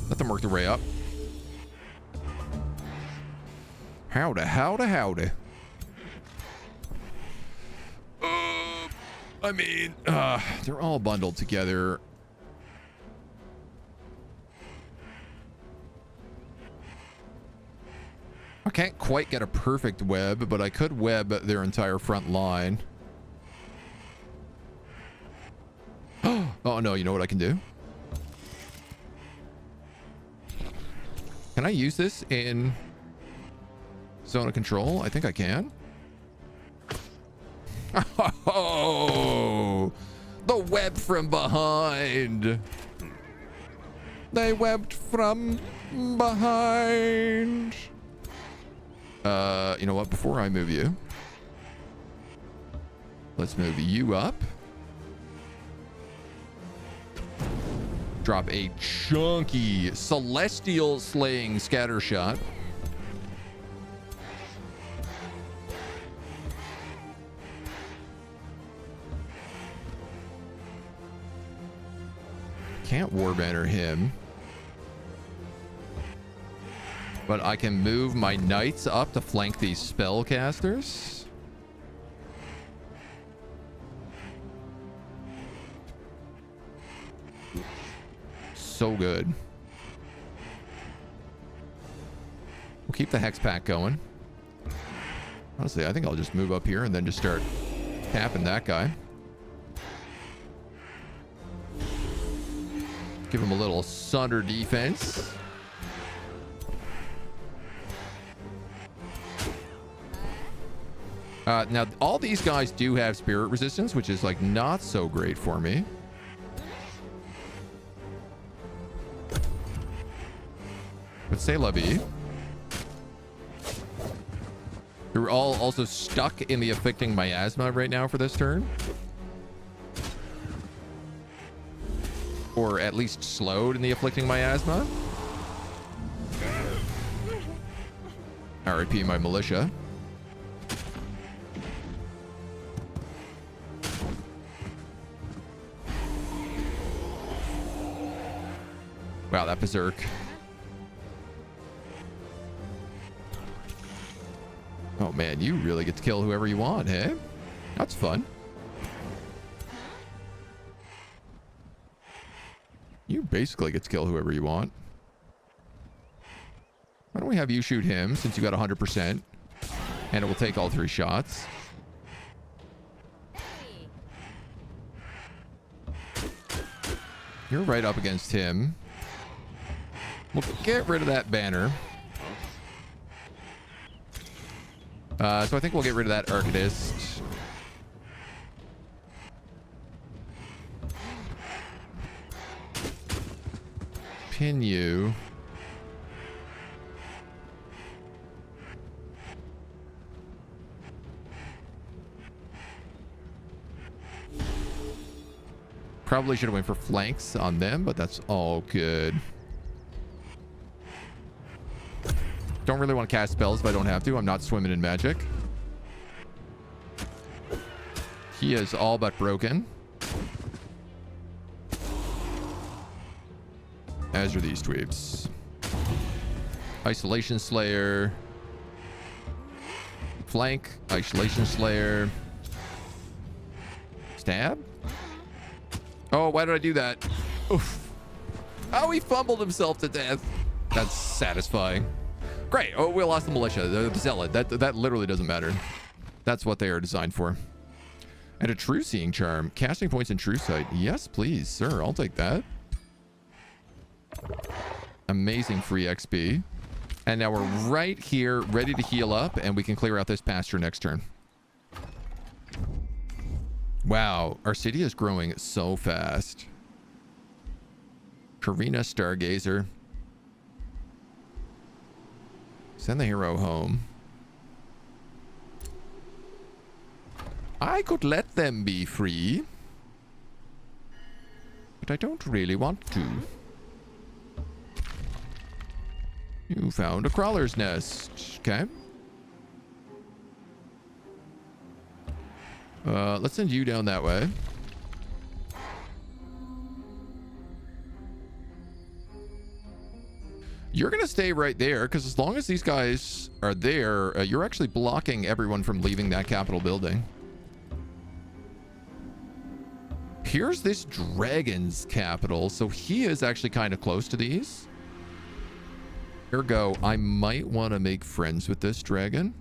Let them work their way up. Howdy, howdy, howdy. I mean, they're all bundled together. I can't quite get a perfect web, but I could web their entire front line. Oh no, you know what I can do? Can I use this in zone of control? I think I can. Oh, the web from behind. They webbed from behind. You know what? Before I move you, let's move you up. Drop a chunky celestial slaying scatter shot. Can't war banner him. But I can move my knights up to flank these spellcasters. So good. We'll keep the hex pack going. Honestly, I think I'll just move up here and then just start tapping that guy. Give him a little sunder defense. Now, all these guys do have spirit resistance, which is like not so great for me. But c'est la vie. You're all also stuck in the afflicting miasma right now for this turn. Or at least slowed in the afflicting miasma. RIP my militia. Wow, that berserk. Oh man, you really get to kill whoever you want, hey? That's fun. You basically get to kill whoever you want. Why don't we have you shoot him since you got 100%? And it will take all 3 shots. You're right up against him. We'll get rid of that banner. So I think we'll get rid of that Arcanist. Pin you. Probably should have went for flanks on them, but that's all good. Don't really want to cast spells if I don't have to. I'm not swimming in magic. He is all but broken. As are these dweebs. Isolation Slayer. Flank. Isolation Slayer. Stab? Oh, why did I do that? Oof. Oh, he fumbled himself to death. That's satisfying. Great. Oh, we lost the militia, the zealot. That literally doesn't matter. That's what they are designed for. And a true seeing charm. Casting points in true sight. Yes, please, sir. I'll take that. Amazing free XP. And now we're right here, ready to heal up, and we can clear out this pasture next turn. Wow, our city is growing so fast. Karina Stargazer. Send the hero home. I could let them be free, but I don't really want to. You found a crawler's nest. Okay. Let's send you down that way. You're going to stay right there, because as long as these guys are there, you're actually blocking everyone from leaving that Capitol building. Here's this dragon's capital, so he is actually kind of close to these. Ergo, I might want to make friends with this dragon.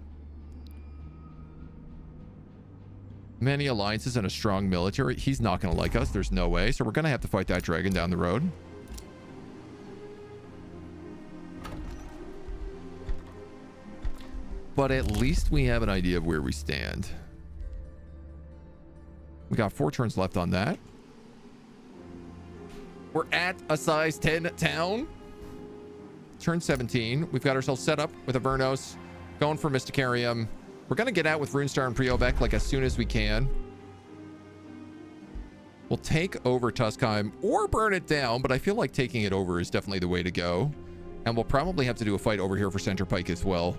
Many alliances and a strong military. He's not going to like us. There's no way. So we're going to have to fight that dragon down the road. But at least we have an idea of where we stand. We got 4 turns left on that. We're at a size 10 town. Turn 17. We've got ourselves set up with Avernos. Going for Mysticarium. We're going to get out with Runestar and Priobek like as soon as we can. We'll take over Tuskheim or burn it down, but I feel like taking it over is definitely the way to go. And we'll probably have to do a fight over here for Center Pike as well.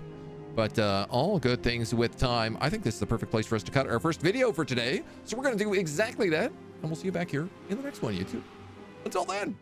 But all good things with time. I think this is the perfect place for us to cut our first video for today. So we're going to do exactly that. And we'll see you back here in the next one, YouTube. Until then.